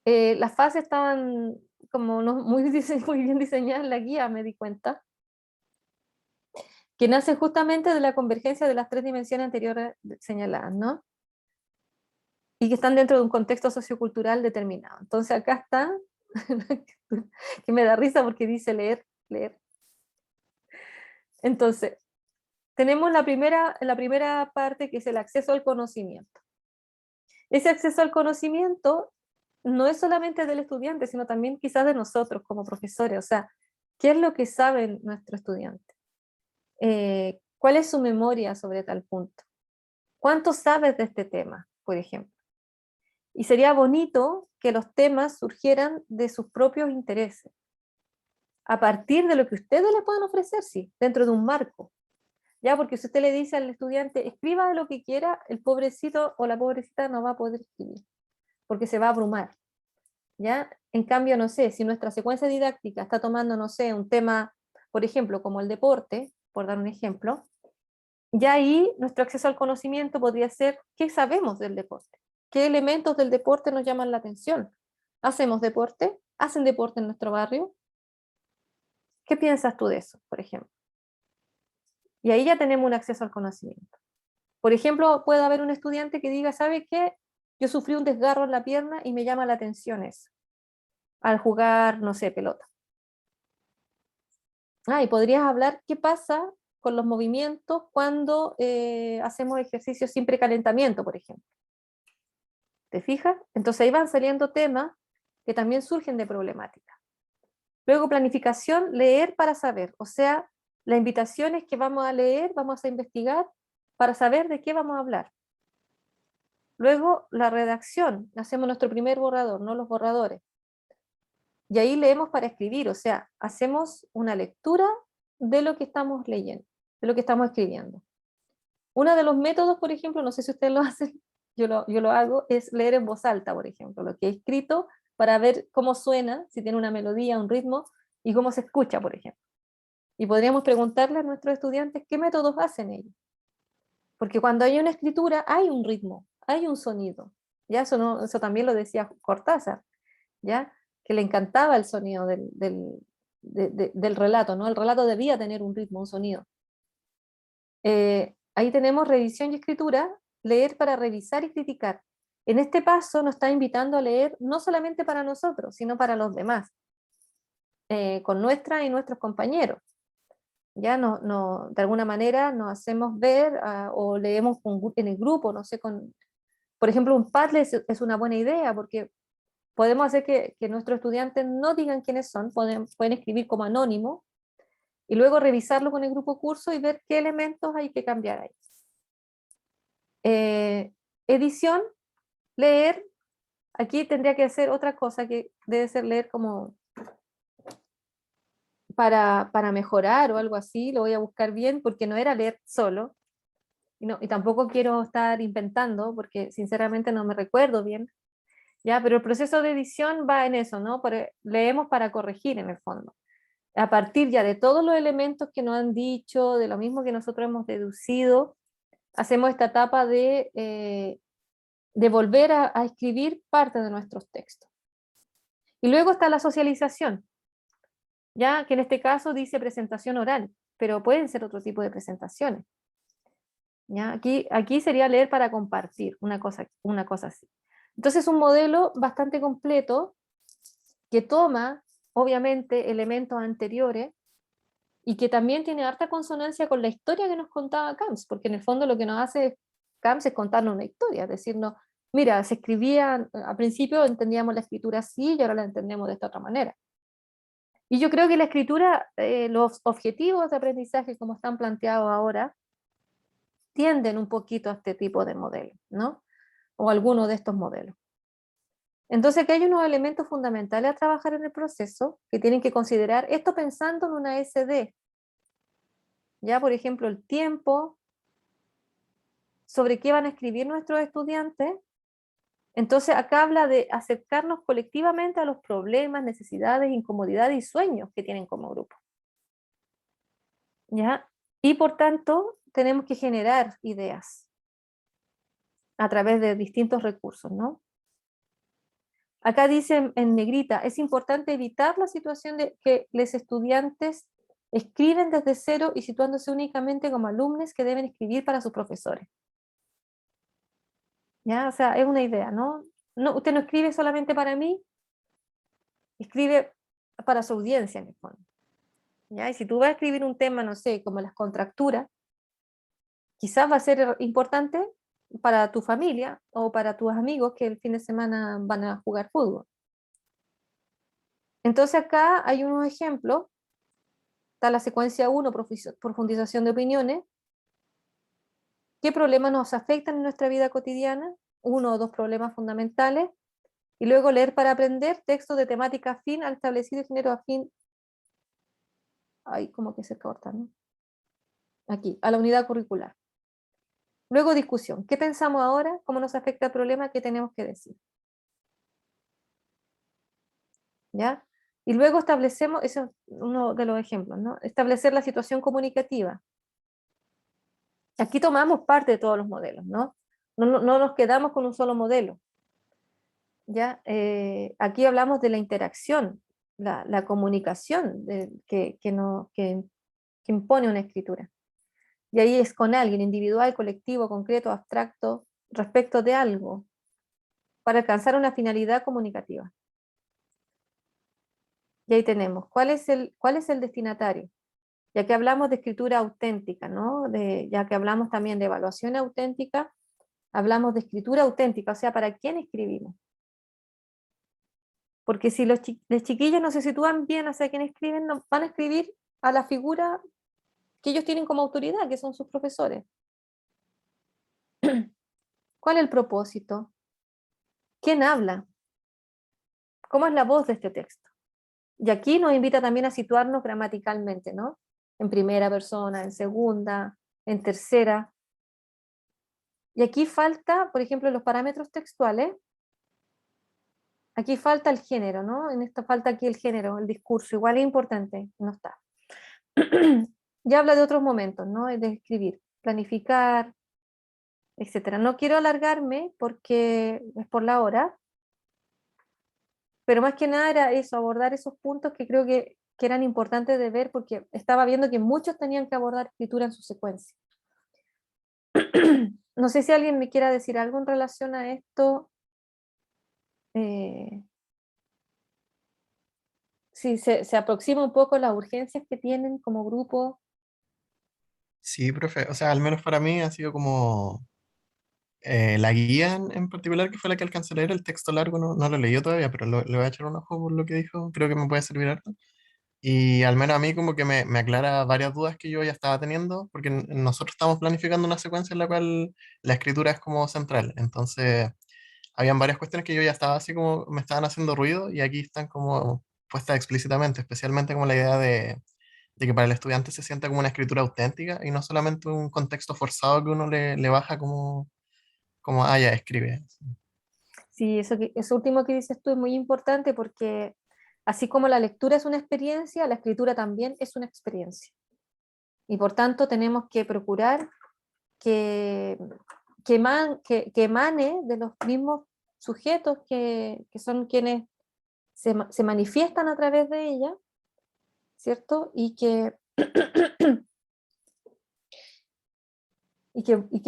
Las fases estaban como no muy bien diseñadas en la guía, me di cuenta, que nacen justamente de la convergencia de las 3 dimensiones anteriores señaladas, ¿no? Y que están dentro de un contexto sociocultural determinado. Entonces acá está, que me da risa porque dice leer. Entonces, tenemos la primera parte, que es el acceso al conocimiento. Ese acceso al conocimiento no es solamente del estudiante, sino también quizás de nosotros como profesores. O sea, ¿qué es lo que sabe nuestro estudiante? ¿Cuál es su memoria sobre tal punto? ¿Cuánto sabes de este tema, por ejemplo? Y sería bonito que los temas surgieran de sus propios intereses, a partir de lo que ustedes le puedan ofrecer, sí, dentro de un marco. Ya, porque si usted le dice al estudiante, escriba de lo que quiera, el pobrecito o la pobrecita no va a poder escribir, porque se va a abrumar. ¿Ya? En cambio, no sé, si nuestra secuencia didáctica está tomando, no sé, un tema, por ejemplo, como el deporte, por dar un ejemplo, ya ahí nuestro acceso al conocimiento podría ser qué sabemos del deporte, qué elementos del deporte nos llaman la atención. ¿Hacemos deporte? hacen deporte en nuestro barrio? ¿Qué piensas tú de eso, por ejemplo? Y ahí ya tenemos un acceso al conocimiento. Por ejemplo, puede haber un estudiante que diga, ¿sabe qué? Yo sufrí un desgarro en la pierna y me llama la atención eso, al jugar, no sé, pelota. Y podrías hablar qué pasa con los movimientos cuando hacemos ejercicios sin precalentamiento, por ejemplo. ¿Te fijas? Entonces ahí van saliendo temas que también surgen de problemática. Luego planificación, leer para saber. O sea, la invitación es que vamos a leer, vamos a investigar para saber de qué vamos a hablar. Luego la redacción, hacemos nuestro primer borrador, no los borradores. Y ahí leemos para escribir, o sea, hacemos una lectura de lo que estamos leyendo, de lo que estamos escribiendo. Uno de los métodos, por ejemplo, no sé si ustedes lo hacen, yo lo hago, es leer en voz alta, por ejemplo, lo que he escrito para ver cómo suena, si tiene una melodía, un ritmo, y cómo se escucha, por ejemplo. Y podríamos preguntarle a nuestros estudiantes qué métodos hacen ellos. Porque cuando hay una escritura, hay un ritmo, hay un sonido. ¿Ya? Eso también lo decía Cortázar, ¿ya? Que le encantaba el sonido del relato, ¿no? El relato debía tener un ritmo, un sonido. Ahí tenemos revisión y escritura, leer para revisar y criticar. En este paso nos está invitando a leer no solamente para nosotros, sino para los demás, con nuestra y nuestros compañeros. Ya de alguna manera nos hacemos ver o leemos en el grupo, no sé, por ejemplo, un Padlet es una buena idea porque podemos hacer que nuestros estudiantes no digan quiénes son, pueden escribir como anónimo y luego revisarlo con el grupo curso y ver qué elementos hay que cambiar ahí. Edición, leer, aquí tendría que ser otra cosa que debe ser leer como para mejorar o algo así, lo voy a buscar bien porque no era leer solo y tampoco quiero estar inventando porque sinceramente no me recuerdo bien, ¿ya? Pero el proceso de edición va en eso, ¿no? Leemos para corregir en el fondo. A partir ya de todos los elementos que nos han dicho, de lo mismo que nosotros hemos deducido, hacemos esta etapa de volver a escribir parte de nuestros textos. Y luego está la socialización, ya que en este caso dice presentación oral, pero pueden ser otro tipo de presentaciones. ¿Ya? Aquí sería leer para compartir, una cosa así. Entonces es un modelo bastante completo que toma, obviamente, elementos anteriores y que también tiene harta consonancia con la historia que nos contaba Camps, porque en el fondo lo que nos hace Camps es contarnos una historia, es decirnos, mira, se escribía, al principio entendíamos la escritura así y ahora la entendemos de esta otra manera. Y yo creo que la escritura, los objetivos de aprendizaje como están planteados ahora, tienden un poquito a este tipo de modelo, ¿no? O alguno de estos modelos. Entonces aquí hay unos elementos fundamentales a trabajar en el proceso que tienen que considerar, esto pensando en una SD, ya por ejemplo el tiempo, sobre qué van a escribir nuestros estudiantes. Entonces acá habla de acercarnos colectivamente a los problemas, necesidades, incomodidades y sueños que tienen como grupo. ¿Ya? Y por tanto tenemos que generar ideas a través de distintos recursos, ¿no? Acá dice en negrita, es importante evitar la situación de que los estudiantes escriben desde cero y situándose únicamente como alumnos que deben escribir para sus profesores. ¿Ya? O sea, es una idea, ¿no? Usted no escribe solamente para mí, escribe para su audiencia en el fondo. ¿Ya? Y si tú vas a escribir un tema, no sé, como las contracturas, quizás va a ser importante para tu familia o para tus amigos que el fin de semana van a jugar fútbol. Entonces acá hay unos ejemplos, está la secuencia 1, profundización de opiniones, qué problemas nos afectan en nuestra vida cotidiana, 1 o 2 problemas fundamentales, y luego leer para aprender textos de temática afín al establecido género afín, como que se corta, ¿no? Aquí, a la unidad curricular. Luego discusión, ¿qué pensamos ahora? ¿Cómo nos afecta el problema? ¿Qué tenemos que decir? ¿Ya? Y luego establecemos, eso es uno de los ejemplos, ¿no? Establecer la situación comunicativa. Aquí tomamos parte de todos los modelos, ¿no? No nos quedamos con un solo modelo. ¿ya? Aquí hablamos de la interacción, la comunicación que impone una escritura. Y ahí es con alguien, individual, colectivo, concreto, abstracto, respecto de algo, para alcanzar una finalidad comunicativa. Y ahí tenemos, ¿cuál es el destinatario? Ya que hablamos de escritura auténtica, ¿no? Ya que hablamos también de evaluación auténtica, hablamos de escritura auténtica, o sea, ¿para quién escribimos? Porque si los chiquillos no se sitúan bien hacia quién escriben, no, van a escribir a la figura que ellos tienen como autoridad, que son sus profesores. ¿Cuál es el propósito? ¿Quién habla? ¿Cómo es la voz de este texto? Y aquí nos invita también a situarnos gramaticalmente, ¿no? En primera persona, en segunda, en tercera. Y aquí falta, por ejemplo, los parámetros textuales, aquí falta el género, ¿no? En esto falta aquí el género, el discurso, igual es importante, no está. Ya habla de otros momentos, ¿no? De escribir, planificar, etcétera. No quiero alargarme porque es por la hora, pero más que nada era eso, abordar esos puntos que creo que eran importantes de ver, porque estaba viendo que muchos tenían que abordar escritura en su secuencia. No sé si alguien me quiera decir algo en relación a esto. Si se aproxima un poco las urgencias que tienen como grupo. Sí, profe. O sea, al menos para mí ha sido como la guía en particular, que fue la que alcancé a leer. El texto largo no lo he leído todavía, pero le voy a echar un ojo por lo que dijo. Creo que me puede servir harto. Y al menos a mí como que me aclara varias dudas que yo ya estaba teniendo, porque nosotros estamos planificando una secuencia en la cual la escritura es como central. Entonces, habían varias cuestiones que yo ya estaba así como me estaban haciendo ruido y aquí están como puestas explícitamente, especialmente como la idea de que para el estudiante se sienta como una escritura auténtica y no solamente un contexto forzado que uno le baja como ya, escribe. Sí, eso último que dices tú es muy importante porque así como la lectura es una experiencia, la escritura también es una experiencia. Y por tanto tenemos que procurar que emane de los mismos sujetos que son quienes se manifiestan a través de ella, ¿cierto? Y que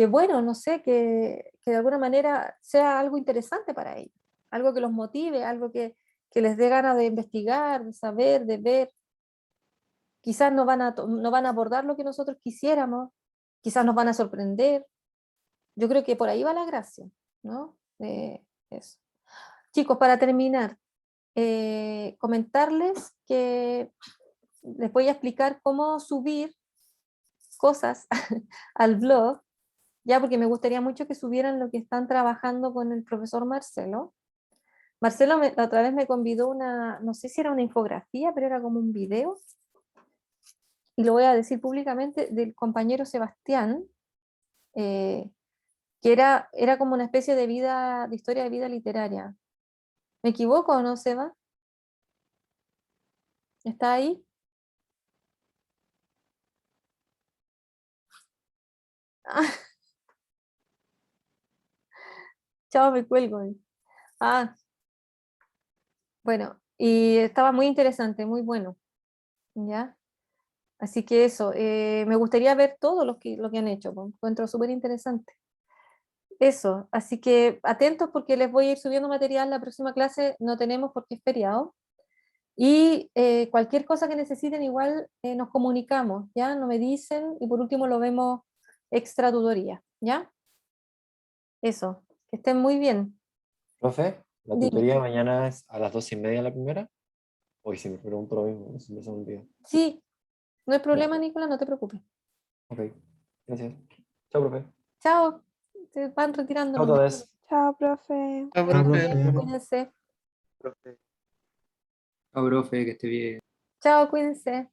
bueno, no sé, que de alguna manera sea algo interesante para ellos, algo que los motive, algo que les dé ganas de investigar, de saber, de ver. Quizás no van a abordar lo que nosotros quisiéramos, quizás nos van a sorprender. Yo creo que por ahí va la gracia, ¿no? Eso. Chicos, para terminar, comentarles que les voy a explicar cómo subir cosas al blog, ya porque me gustaría mucho que subieran lo que están trabajando con el profesor Marcelo. Marcelo la otra vez me convidó no sé si era una infografía, pero era como un video, y lo voy a decir públicamente, del compañero Sebastián, que era como una especie de historia de vida literaria. ¿Me equivoco o no, Seba? ¿Está ahí? Ah, chao, me cuelgo. Ah, bueno, y estaba muy interesante, muy bueno, ¿ya? Así que eso, me gustaría ver todo lo que han hecho, pues, encuentro súper interesante. Eso, así que atentos porque les voy a ir subiendo material. La próxima clase no tenemos porque es feriado. Y cualquier cosa que necesiten, igual nos comunicamos, ¿ya? No me dicen, y por último lo vemos extra tutoría, ¿ya? Eso, que estén muy bien. Profe, la Dime. tutoría mañana es a las 2:30 la primera. Hoy sí me pregunto lo mismo, se me olvidó. Sí, no hay problema, Nicolás, no te preocupes. Ok, gracias. Chao, profe. Chao, se van retirando Chao a nomás. todos. Chao, profe. Ah, Chao, profe. profe. Cuídense. Profe. Chao, profe, que esté bien. Chao, cuídense.